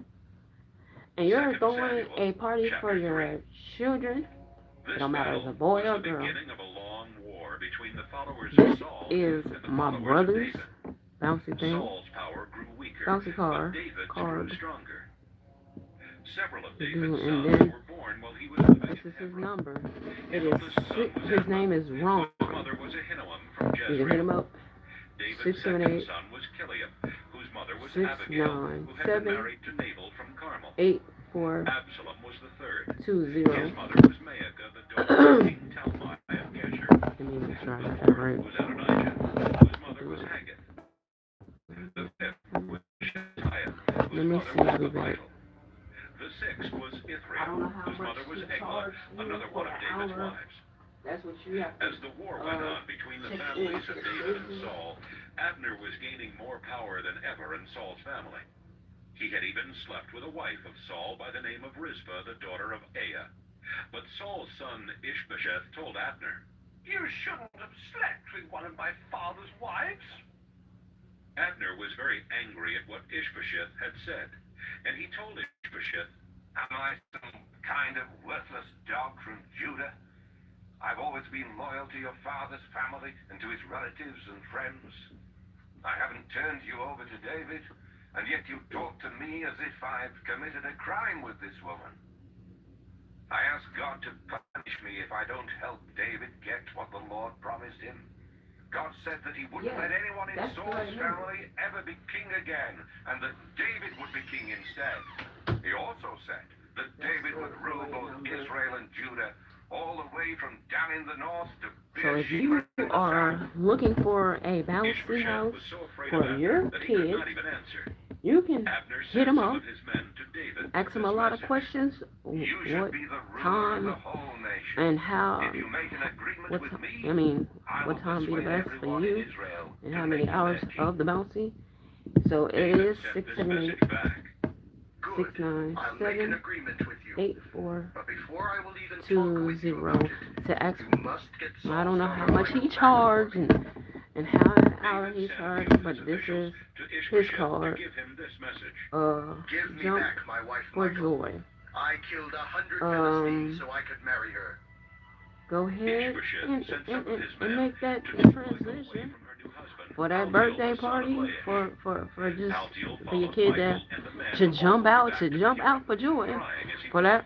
and you're 2 throwing Samuel, a party for chapter your 3. children. This No matter battle if it's a boy was or the girl. beginning of a long war between the followers This of Saul is and the my followers brother's of David. bouncy thing, Saul's power grew weaker, bouncy car, but David's card. grew stronger. Several of Mhm, David's and sons then were born while he was living this in is his Hebron. number. His It is oldest son six, was his Amnon, name is Ron. whose mother was Ahinoam from You can hit Jezreel. him up. David's 678 second son was Kileab, whose mother was 6, Abigail, 9, who had been 7, married to Nabal from Carmel. 8, 4, Absalom was the third. 2, His 0. mother was Maacah, the daughter of King Talmai of Geshur. Let me make sure I The got that fourth right. was Adonijah, whose mother was Haggith. The fifth was Shephatiah, Let whose me mother see, was I'll be back. Ahithophel. The sixth was I don't Ithream, know how whose much mother was he Eglah, charged you another for one of an David's hour. wives. That's what you have As the war went on between the check families in. of David and Saul, Abner was gaining more power than ever in Saul's family. He had even slept with a wife of Saul by the name of Rizpah, the daughter of Aiah. But Saul's son Ishbosheth told Abner, You shouldn't have slept with one of my father's wives. Abner was very angry at what Ishbosheth had said, and he told Ishbosheth, Am I some kind of worthless dog from Judah? I've always been loyal to your father's family and to his relatives and friends. I haven't turned you over to David, and yet you talk to me as if I've committed a crime with this woman. I ask God to punish me if I don't help David get what the Lord promised him. God said that he wouldn't Yeah, let anyone in that's what I Saul's know. family ever be king again, and that David would be king instead. He also said that David would rule both Israel and Judah, all the way from Dan in the north to So if you Beersheba in the are south. looking for a bouncy Ishbosheth house was so afraid for of your Abner that he could kids, not even answer. you can Abner hit sent him some up, of his men to David ask with him a this lot of message. questions. You should What be the ruler of time the whole nation. and how, If you make an agreement what with time, me, I mean, I what will time be the persuade best for everyone in you, Israel and to how make many you hours their king. of the bouncy. So it David is sent 6, this 7, 8, message back. 6, Good. 9, I'll make an 7, agreement with you. 8, 4, But before I will even talk 2, with you 0 about it, to ask. you must get I don't know Saul's how son much he back charged for me. and how an hour David he sent a charged, few of but his this officials is to his Ishbosheth to card. give him this message. Give me Jump back my wife for Michal, joy. I killed 100 Philistines so I could marry her. Go ahead Ishbosheth sent some of his and men make that to take Michal away transition from her new husband, for that Paltiel, birthday the son of party Laaish. for just Paltiel for your followed kid Michal to and the men to all jump the way out back to to jump Hebron, out for joy crying as he for followed. that.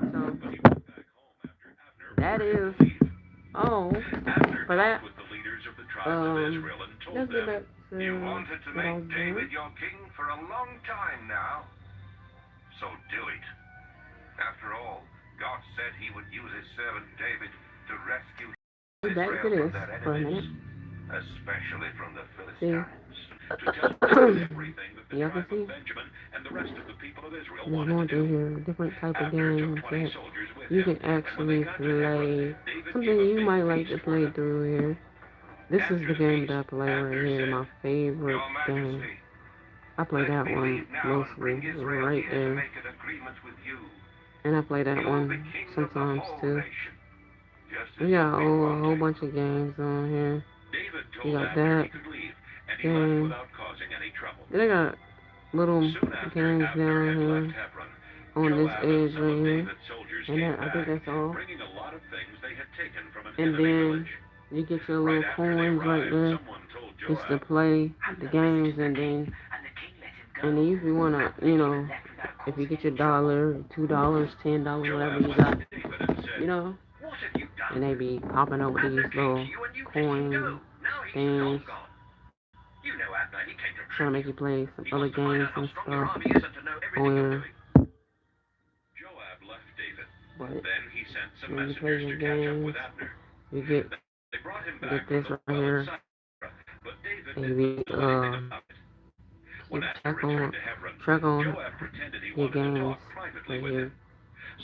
So But he went back home after Abner that ordered him is to leave. Abner for that. talked with the leaders of the tribes of Israel and told Let's get them, back to You wanted to what I make was David doing. your king for a long time now. So do it. After all, God said he would use his servant David to rescue Back to Israel this from their for a enemies, minute. especially from the See. Philistines. To tell David everything that the Y'all can tribe see. of Benjamin and the rest of the people of Israel There's wanted more to to do. here, different type of Abner took games 20 that soldiers with you him, can and when they actually got to Hebron, play. David Something gave a you big might like feast to for play them. through here. This is After the the game feast, that I play right Abner here. said, My favorite Your game. Majesty, I play let that me one leave now and bring mostly Israel right here to there, make an agreement with you. and I play that You, the one king sometimes of the whole too. nation. Just as We got you've been a whole wanting. bunch of games on here. David You told got Abner that he could leave, and he game. left without causing any trouble. Then I got little Soon after games Abner down had here left Hebron, on this Joab and edge some right of here, David's soldiers and came I think back, that's all. bringing a lot of things they had taken from an And enemy then village. you get your Right little after they coins right arrived, there, someone told just to Joab, play the games, and then if you wanna, if you get your $1, $2, $10, whatever Joab you went got, to David and said, What have you done? and they be popping up with Abner these came little to you and you let him go. coins Now he's things, long gone. You know Abner, he came to trying to trick make you. you play some He other wants to find games out how and strong your stuff. army is and to know everything you're Where, doing. Joab left David. but Then he sent some when you play messengers to your catch up games, with Abner. you get They brought him back this from the right well here. of Sisera, but David Maybe didn't know anything about it. When you Abner returned to Hebron, check on Joab pretended he your wanted to games talk privately right with here. him.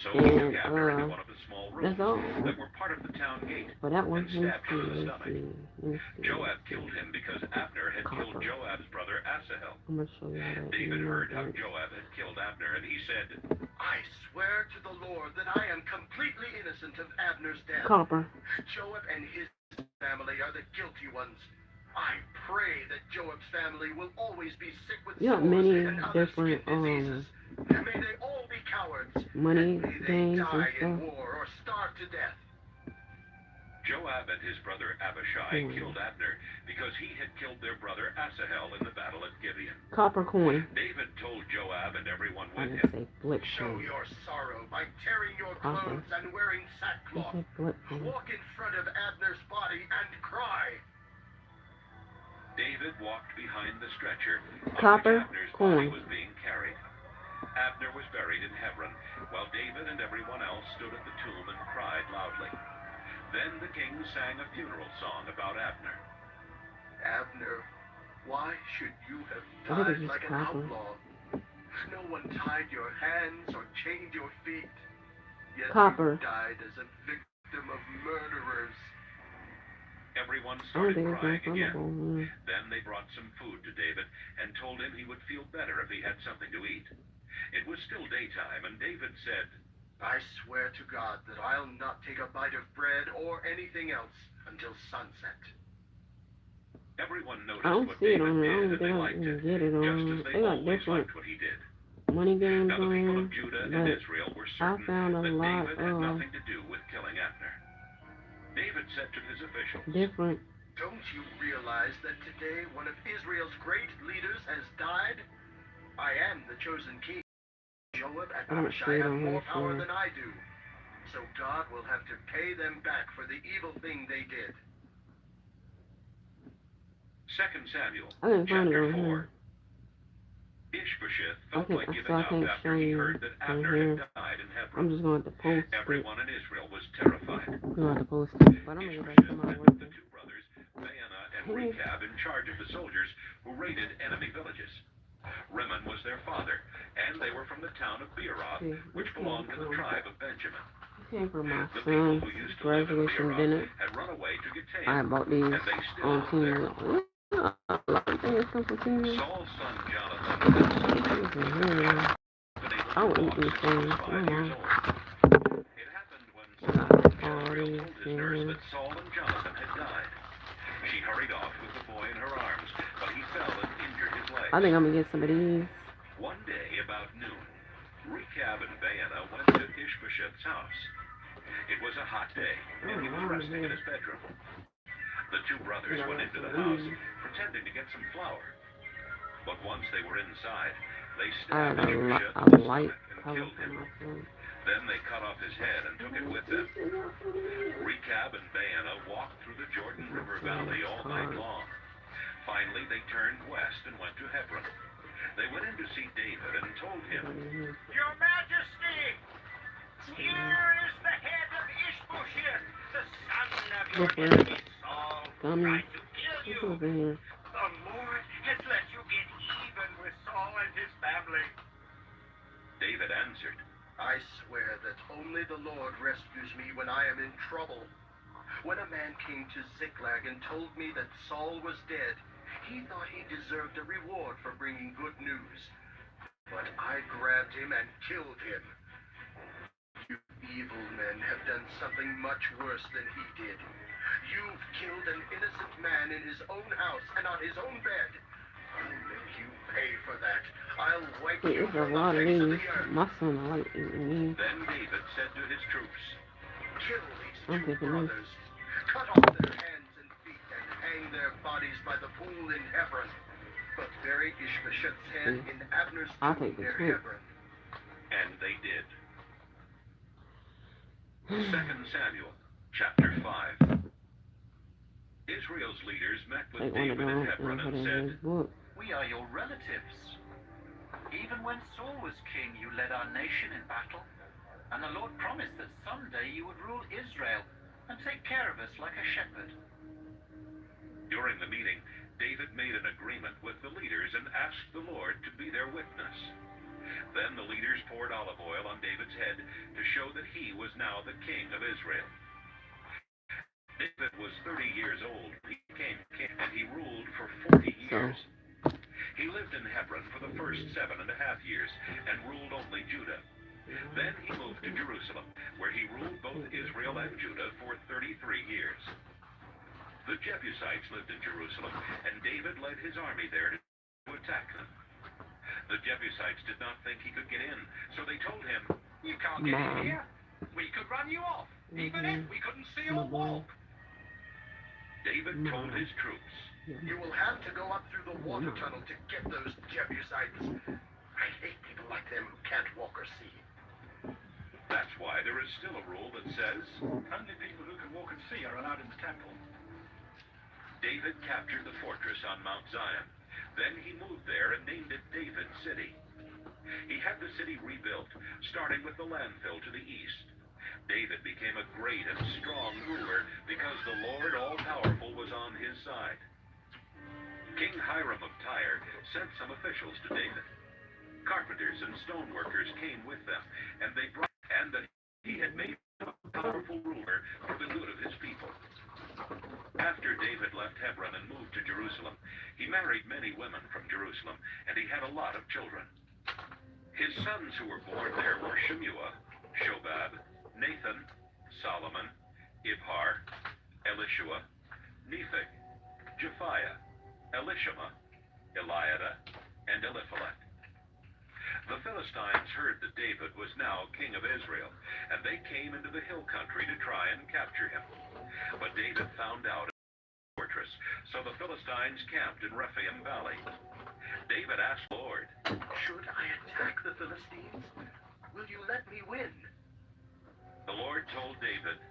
So he took And Abner into one of the small rooms that's all. that were part of the town gate For that one, and stabbed him in the stomach. let me see. Joab killed him because Abner had killed Copper. Joab's brother Asahel. I'm gonna show you how that. David heard how Joab had killed Abner, and he said, I swear to the Lord that I am completely innocent of Abner's death. Copper. Joab and his family are the guilty ones. I pray that Joab's family will always be sick with You got sores many and other different skin diseases. And may they all be cowards. money And may they games die and in stuff. war or starve to death. Joab and his brother Abishai Hmm. killed Abner because he had killed their brother Asahel in the battle at Gibeon. Copper coin. David told Joab and everyone I with didn't him, say flip Show coin. your sorrow by tearing your Copper. clothes and wearing I sackcloth. said flip coin. Walk in front of Abner's body and cry. David walked behind the stretcher on Copper which Abner's coin. body was being carried. Abner was buried in Hebron, while David and everyone else stood at the tomb and cried loudly. Then the king sang a funeral song about Abner. Abner, why should you have I think died it's just like an copper. outlaw? No one tied your hands or chained your feet. Yet Copper. you died as a victim of murderers. Everyone I don't started think it's crying again. unflammable. Then they brought some food to David and told him he would feel better if he had something to eat. It was still daytime, and David said, I swear to God that I'll not take a bite of bread or anything else until sunset. everyone noticed I don't what see it David on here. I did, don't and they think I liked can it, get it just on. as they They got always different liked what he did. money games Now the on people here, of Judah and but Israel were I certain found a that lot David had of nothing to do with killing Abner. David said to his officials, different. Don't you realize that today one of Israel's great leaders has died? I am the chosen king. Joab and I don't see Abishai it have on here, more power sure. than I do. So God will have to pay them back for the evil thing they did. 2 Samuel, I didn't find it chapter on 4. here. Ishbosheth felt like giving I up can't after show he you heard that on Abner here. had died in Hebron. I'm just going to post it. Everyone in Israel was terrified. I'm going to post it. But I'm going to get back to Ishbosheth my had work. put the two brothers, Baanah and Rechab, in charge of the soldiers who raided enemy villages. Rimmon was their father, and they were from the town of Beeroth, which belonged to the tribe of Benjamin. Came for my The people son's who used to live in graduation Beeroth dinner. had run away to Gittaim, I bought these and they still on live there. Team. A lot of things come from Team. Saul's son Jonathan had such trouble with the Yeah. been I able would to eat walk these since he was things. 5 years Mhm. old. It happened when Jezreel told his nurse that Saul and Jonathan had died. She hurried off with the boy in her arms, but he fell and injured his leg. I think I'm going to get some of these. One day about noon, Rechab and Baanah went to Ishbosheth's house. It was a hot day, and he was resting in his bedroom. The two brothers went into the house, pretending to get some flour. But once they were inside, they stabbed Ishbosheth in the stomach and killed him. Then they cut off his head and took it with them. Rechab and Baanah walked through the Jordan River Valley all night long. Finally, they turned west and went to Hebron. They went in to see David and told him, Your Majesty, here is the head of Ishbosheth, the son of your enemy Saul, who tried to kill you. The Lord has let you get even with Saul and his family. David answered, I swear that only the Lord rescues me when I am in trouble. When a man came to Ziklag and told me that Saul was dead, he thought he deserved a reward for bringing good news. But I grabbed him and killed him. You evil men have done something much worse than he did. You've killed an innocent man in his own house and on his own bed. I'll make you pay for that. I'll wipe you from the face of the earth. My son, I like eating meat. Then David said to his troops, Kill these I'm two thinking brothers. Cut off their hands and feet and hang their bodies by the pool in Hebron. But bury Ishbosheth's head in Abner's I'll tomb take the near trick. Hebron. and they did. 2 Samuel, chapter 5. Israel's leaders met with Take one of David in them Hebron and put and it in said, his book. We are your relatives. Even when Saul was king, you led our nation in battle, and the Lord promised that someday you would rule Israel and take care of us like a shepherd. During the meeting, David made an agreement with the leaders and asked the Lord to be their witness. Then the leaders poured olive oil on David's head to show that he was now the king of Israel. David was 30 years old when he became king, and he ruled for 40 years. He lived in Hebron for the first 7.5 years and ruled only Judah. Then he moved to Jerusalem, where he ruled both Israel and Judah for 33 years. The Jebusites lived in Jerusalem, and David led his army there to attack them. The Jebusites did not think he could get in, so they told him, You can't get in here. We could run you off, even if we couldn't see or walk. David told his troops, You will have to go up through the water tunnel to get those Jebusites. I hate people like them who can't walk or see. that's why there is still a rule that says, Only people who can walk and see are allowed in the temple. David captured the fortress on Mount Zion. Then he moved there and named it David City. He had the city rebuilt, starting with the landfill to the east. David became a great and strong ruler because the Lord all-powerful was on his side. King Hiram of Tyre sent some officials to David. Carpenters and stoneworkers came with them, and they brought and that he had made him a powerful ruler for the good of his people. After David left Hebron and moved to Jerusalem, he married many women from Jerusalem, and he had a lot of children. His sons who were born there were Shemuah, Shobab, Nathan, Solomon, Ibhar, Elishua, Nepheg, Japhiah, Elishama, Eliada, and Eliphalet. The Philistines heard that David was now king of Israel, and they came into the hill country to try and capture him. But David found out a fortress, so the Philistines camped in Rephaim Valley. David asked the Lord, Should I attack the Philistines? Will you let me win? The Lord told David,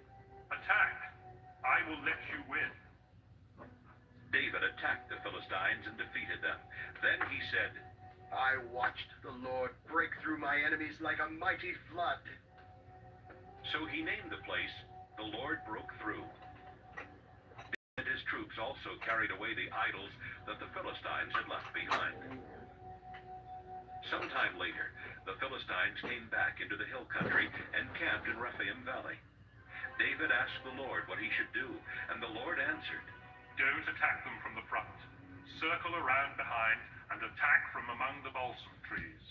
Attack. I will let you win. David attacked the Philistines and defeated them. Then he said, I watched the Lord break through my enemies like a mighty flood. So he named the place, The Lord Broke Through. David and his troops also carried away the idols that the Philistines had left behind. Sometime later, the Philistines came back into the hill country and camped in Rephaim Valley. David asked the Lord what he should do, and the Lord answered, Don't attack them from the front. Circle around behind and attack from among the balsam trees.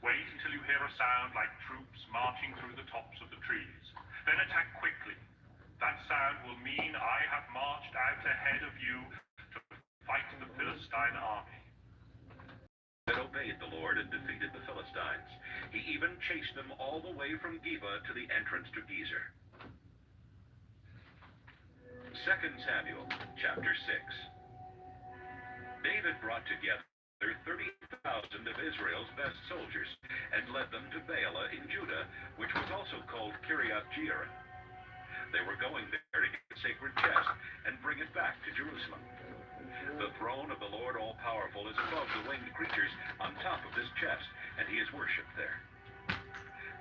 Wait until you hear a sound like troops marching through the tops of the trees. Then attack quickly. That sound will mean I have marched out ahead of you to fight the Philistine army. David obeyed the Lord and defeated the Philistines. Philistines. He even chased them all the way from Geba to the entrance to Gezer. 2 Samuel, chapter 6. David brought together 30,000 of Israel's best soldiers and led them to Baalah in Judah, which was also called Kiriath Jearim. They were going there to get the sacred chest and bring it back to Jerusalem. The throne of the Lord All-Powerful is above the winged creatures on top of this chest, and he is worshipped there.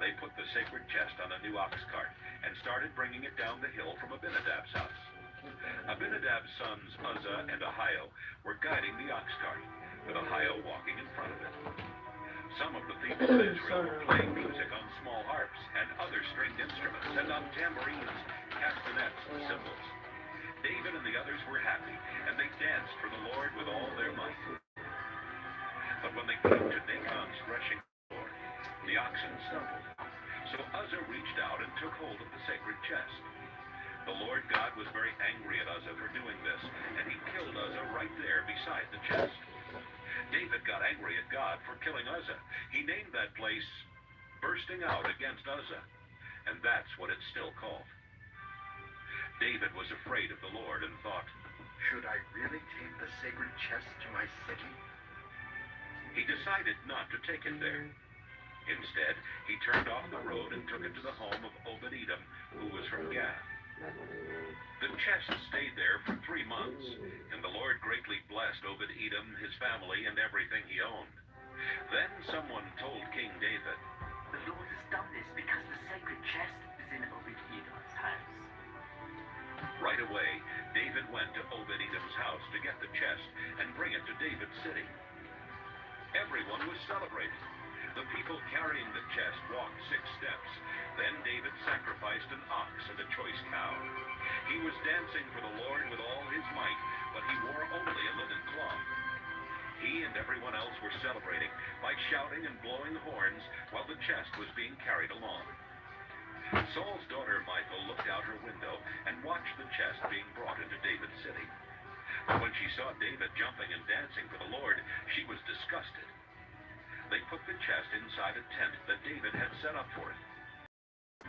They put the sacred chest on a new ox cart and started bringing it down the hill from Abinadab's house. Abinadab's sons Uzzah and Ahio were guiding the ox cart, with Ahio walking in front of it. Some of the people of Israel were playing music on small harps and other stringed instruments, and on tambourines, castanets, and cymbals. David and the others were happy, and they danced for the Lord with all their might. But when they came to Nacon's threshing floor, the oxen stumbled. So Uzzah reached out and took hold of the sacred chest. The Lord God was very angry at Uzzah for doing this, and he killed Uzzah right there beside the chest. David got angry at God for killing Uzzah. He named that place Bursting Out Against Uzzah, and that's what it's still called. David was afraid of the Lord and thought, Should I really take the sacred chest to my city? He decided not to take it there. Instead, he turned off the road and took it to the home of Obed-Edom, who was from Gath. The chest stayed there for 3 months, and the Lord greatly blessed Obed-Edom, his family, and everything he owned. Then someone told King David, The Lord has done this because the sacred chest is in Obed-Edom's house. Right away, David went to Obed-Edom's house to get the chest and bring it to David's city. Everyone was celebrating. The people carrying the chest walked 6 steps. Then David sacrificed an ox and a choice cow. He was dancing for the Lord with all his might, but he wore only a linen cloth. He and everyone else were celebrating by shouting and blowing horns while the chest was being carried along. Saul's daughter Michal looked out her window and watched the chest being brought into David's city. But when she saw David jumping and dancing for the Lord, she was disgusted. They put the chest inside a tent that David had set up for it.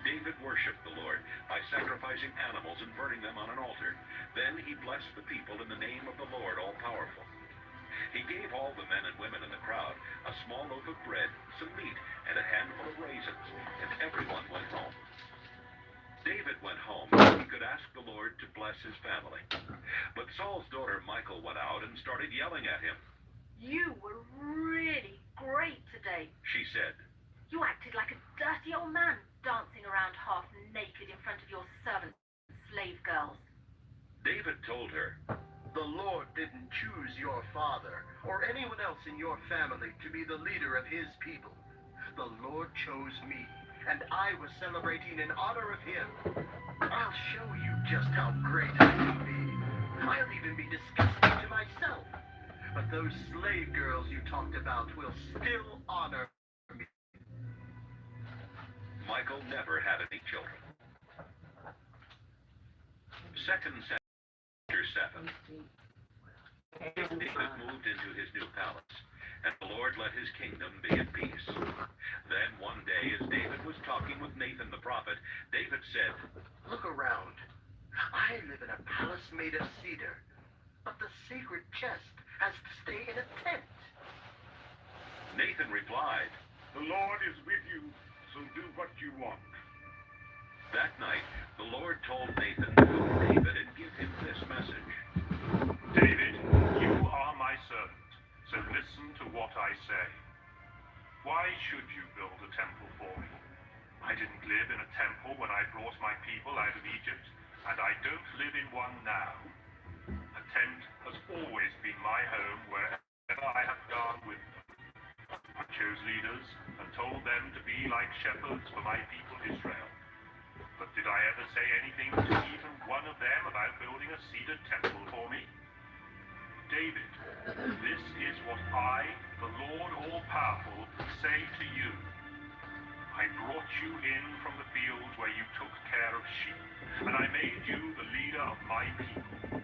David worshipped the Lord by sacrificing animals and burning them on an altar. Then he blessed the people in the name of the Lord All-Powerful. He gave all the men and women in the crowd a small loaf of bread, some meat, and a handful of raisins, and everyone went home. David went home so he could ask the Lord to bless his family. But Saul's daughter Michal went out and started yelling at him. You were really great today, She said, You acted like a dirty old man, dancing around half naked in front of your servants and slave girls. David told her, The Lord didn't choose your father or anyone else in your family to be the leader of his people. The Lord chose me, and I was celebrating in honor of him. I'll show you just how great I can be. I'll even be disgusting to myself. But those slave girls you talked about will still honor me. Michal never had any children. 2 Samuel chapter 7. David moved into his new palace, and the Lord let his kingdom be at peace. Then one day, as David was talking with Nathan the prophet, David said, Look around. I live in a palace made of cedar, but the sacred chest has to stay in a tent. Nathan replied, The Lord is with you, so do what you want. That night, the Lord told Nathan to go to David and give him this message. David, you are my servant, so listen to what I say. Why should you build a temple for me? I didn't live in a temple when I brought my people out of Egypt, and I don't live in one now. A tent has always been my home wherever I have gone with them. I chose leaders and told them to be like shepherds for my people Israel. But did I ever say anything to even one of them about building a cedar temple for me? David, this is what I, the Lord All-Powerful, say to you. I brought you in from the fields where you took care of sheep, and I made you the leader of my people.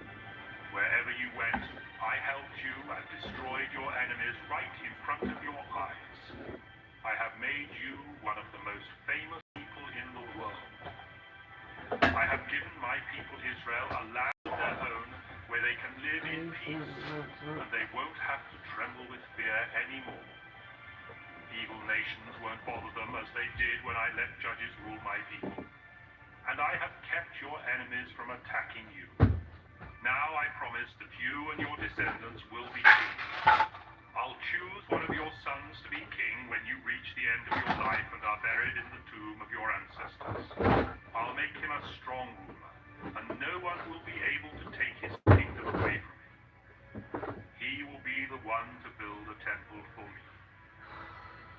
Wherever you went, I helped you and destroyed your enemies right in front of your eyes. I my people Israel a land of their own where they can live in peace, and they won't have to tremble with fear anymore. Evil nations won't bother them as they did when I let judges rule my people. And I have kept your enemies from attacking you. Now I promise that you and your descendants will be kings. I'll choose one of your sons to be king when you reach the end of your life and are buried in the tomb of your ancestors. I'll make him a strong ruler, and no one will be able to take his kingdom away from him. He will be the one to build a temple for me.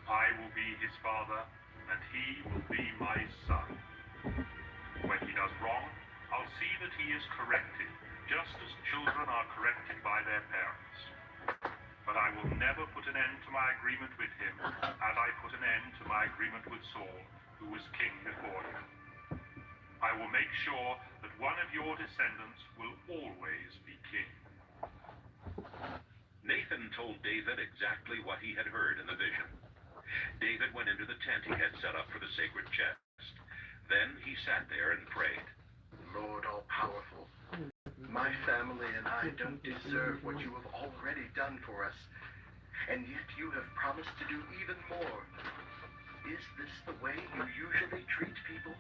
I will be his father, and he will be my son. When he does wrong, I'll see that he is corrected, just as children are corrected by their parents. But I will never put an end to my agreement with him, as I put an end to my agreement with Saul, who was king before him. I will make sure that one of your descendants will always be king. Nathan told David exactly what he had heard in the vision. David went into the tent he had set up for the sacred chest. Then he sat there and prayed. Lord all-powerful, my family and I don't deserve what you have already done for us, and yet you have promised to do even more. Is this the way you usually treat people?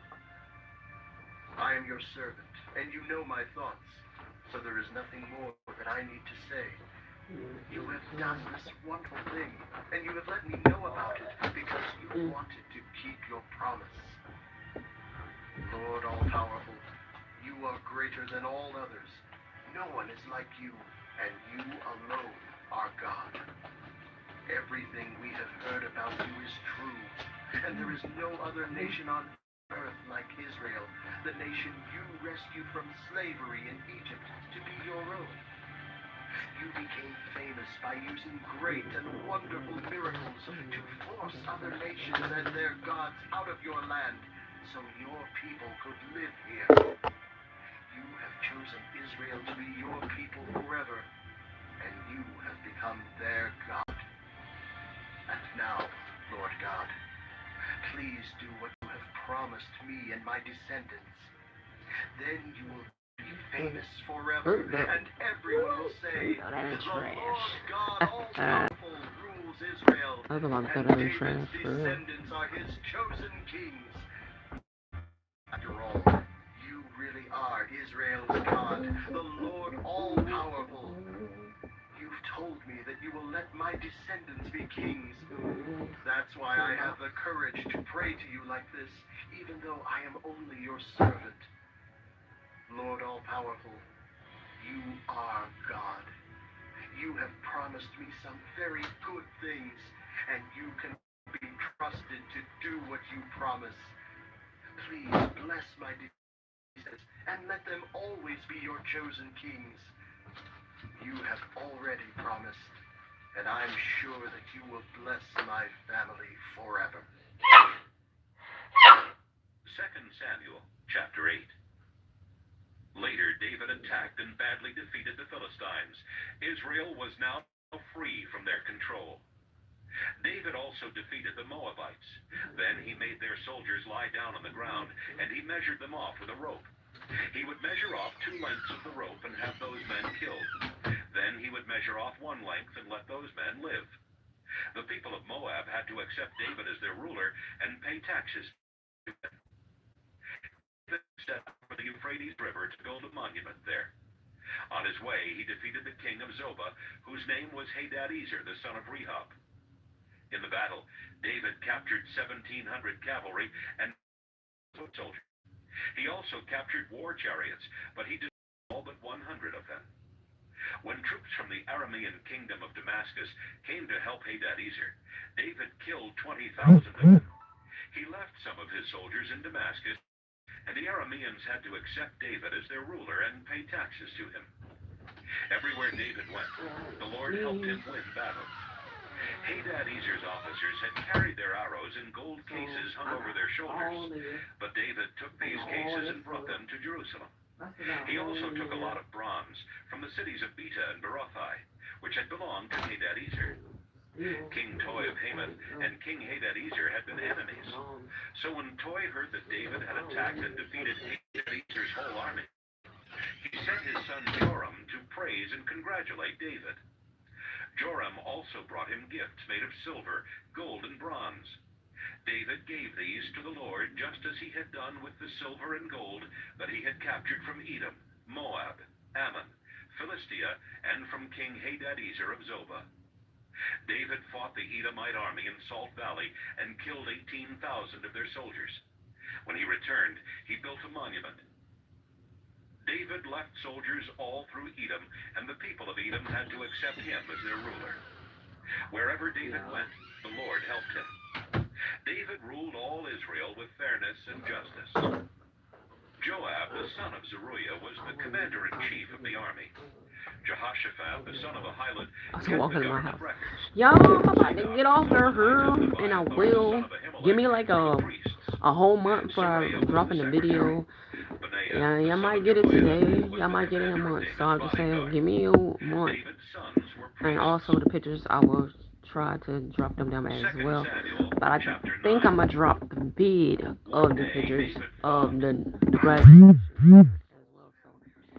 I am your servant, and you know my thoughts, so there is nothing more that I need to say. You have done this wonderful thing, and you have let me know about it because you wanted to keep your promise. Lord all-powerful, you are greater than all others. No one is like you, and you alone are God. Everything we have heard about you is true, and there is no other nation on earth like Israel, the nation you rescued from slavery in Egypt to be your own. You became famous by using great and wonderful miracles to force other nations and their gods out of your land so your people could live here. You have chosen Israel to be your people forever, and you have become their God. And now, Lord God, please do what you have promised me and my descendants. Then you will be famous forever, and everyone will say, the Lord God all-powerful rules Israel, and David's descendants are his chosen kings. After all, you really are Israel's God, the Lord all-powerful. You've told me that you will let my descendants be kings. That's why I have the courage to pray to you like this, even though I am only your servant. Lord all-powerful, you are God. You have promised me some very good things, and you can be trusted to do what you promise. Please bless my descendants, and let them always be your chosen kings. You have already promised, and I'm sure that you will bless my family forever. 2 Samuel, chapter 8. Later, David attacked and badly defeated the Philistines. Israel was now free from their control. David also defeated the Moabites. Then he made their soldiers lie down on the ground, and he measured them off with a rope. He would measure off 2 lengths of the rope and have those men killed. Then he would measure off 1 length and let those men live. The people of Moab had to accept David as their ruler and pay taxes to him. David set out for the Euphrates River to build a monument there. On his way, he defeated the king of Zobah, whose name was Hadadezer, the son of Rehob. In the battle, David captured 1,700 cavalry and foot soldiers. He also captured war chariots, but he destroyed all but 100 of them. When troops from the Aramean kingdom of Damascus came to help Hadadezer, David killed 20,000 of them. He left some of his soldiers in Damascus, and the Arameans had to accept David as their ruler and pay taxes to him. Everywhere David went, the Lord helped him win battles. Hadadezer's officers had carried their arrows in gold cases hung over their shoulders, but David took these cases and brought them to Jerusalem. He also took a lot of bronze from the cities of Beta and Berothai, which had belonged to Hadadezer. King Toy of Haman and King Hadadezer had been enemies. So when Toy heard that David had attacked and defeated Hadadezer's whole army, he sent his son Joram to praise and congratulate David. Joram also brought him gifts made of silver, gold, and bronze. David gave these to the Lord just as he had done with the silver and gold that he had captured from Edom, Moab, Ammon, Philistia, and from King Hadadezer of Zobah. David fought the Edomite army in Salt Valley and killed 18,000 of their soldiers. When he returned, he built a monument. David left soldiers all through Edom, and the people of Edom had to accept him as their ruler. Wherever David went, the Lord helped him. David ruled all Israel with fairness and justice. Joab, the son of Zeruiah, was the commander-in-chief of the army. Jehoshaphat, the son of Ahilud, kept the government records. Y'all, I'm about to get off there, and I will. Give me like a whole month before I drop in the video. Yeah, y'all might get it today. Y'all might get it in a month. So I'm just saying, give me a month. And also the pictures, I will try to drop them down as well. But I think I'm gonna drop the bid of the pictures of the graduation as well.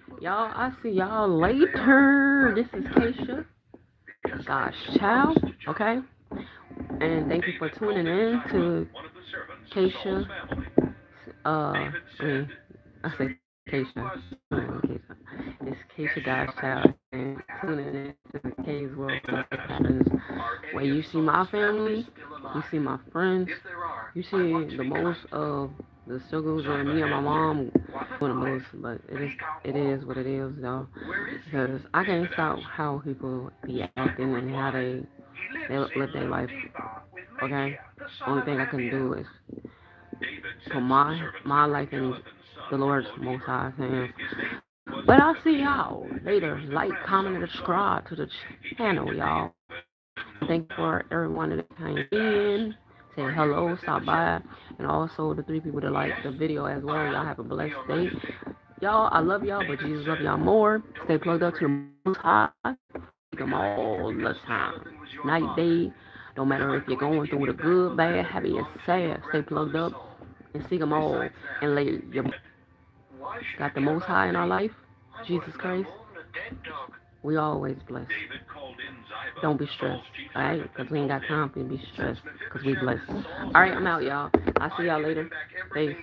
So y'all, I see y'all later. This is Keisha, God's child. Okay, and thank you for tuning in to Keisha. I say Keisha. It's Keisha God's child, and tuning in to the K's World Patterns, where you see my family, you see my friends, you see the most of the struggles that me and my mom doing the most, but it is what it is, y'all. Because I can't stop how people be acting and how they live their life. Okay, only thing I can do is put my life in the Lord's Most High's hands. But I'll see y'all later. Like, comment, and subscribe to the channel, y'all. Thank you for everyone that came in, say hello, stop by, and also the 3 people that like the video as well. Y'all have a blessed day. Y'all, I love y'all, but Jesus love y'all more. Stay plugged up to the Most High. Seek Him all the time. Night, day, no matter if you're going through the good, bad, happy, and sad. Stay plugged up and seek Him all, and lay your got the Most High in our life, Jesus Christ. We always blessed. Don't be stressed, alright? Because we ain't got time for you to be stressed, because we blessed. Alright, I'm out, y'all. I'll see y'all later. Peace.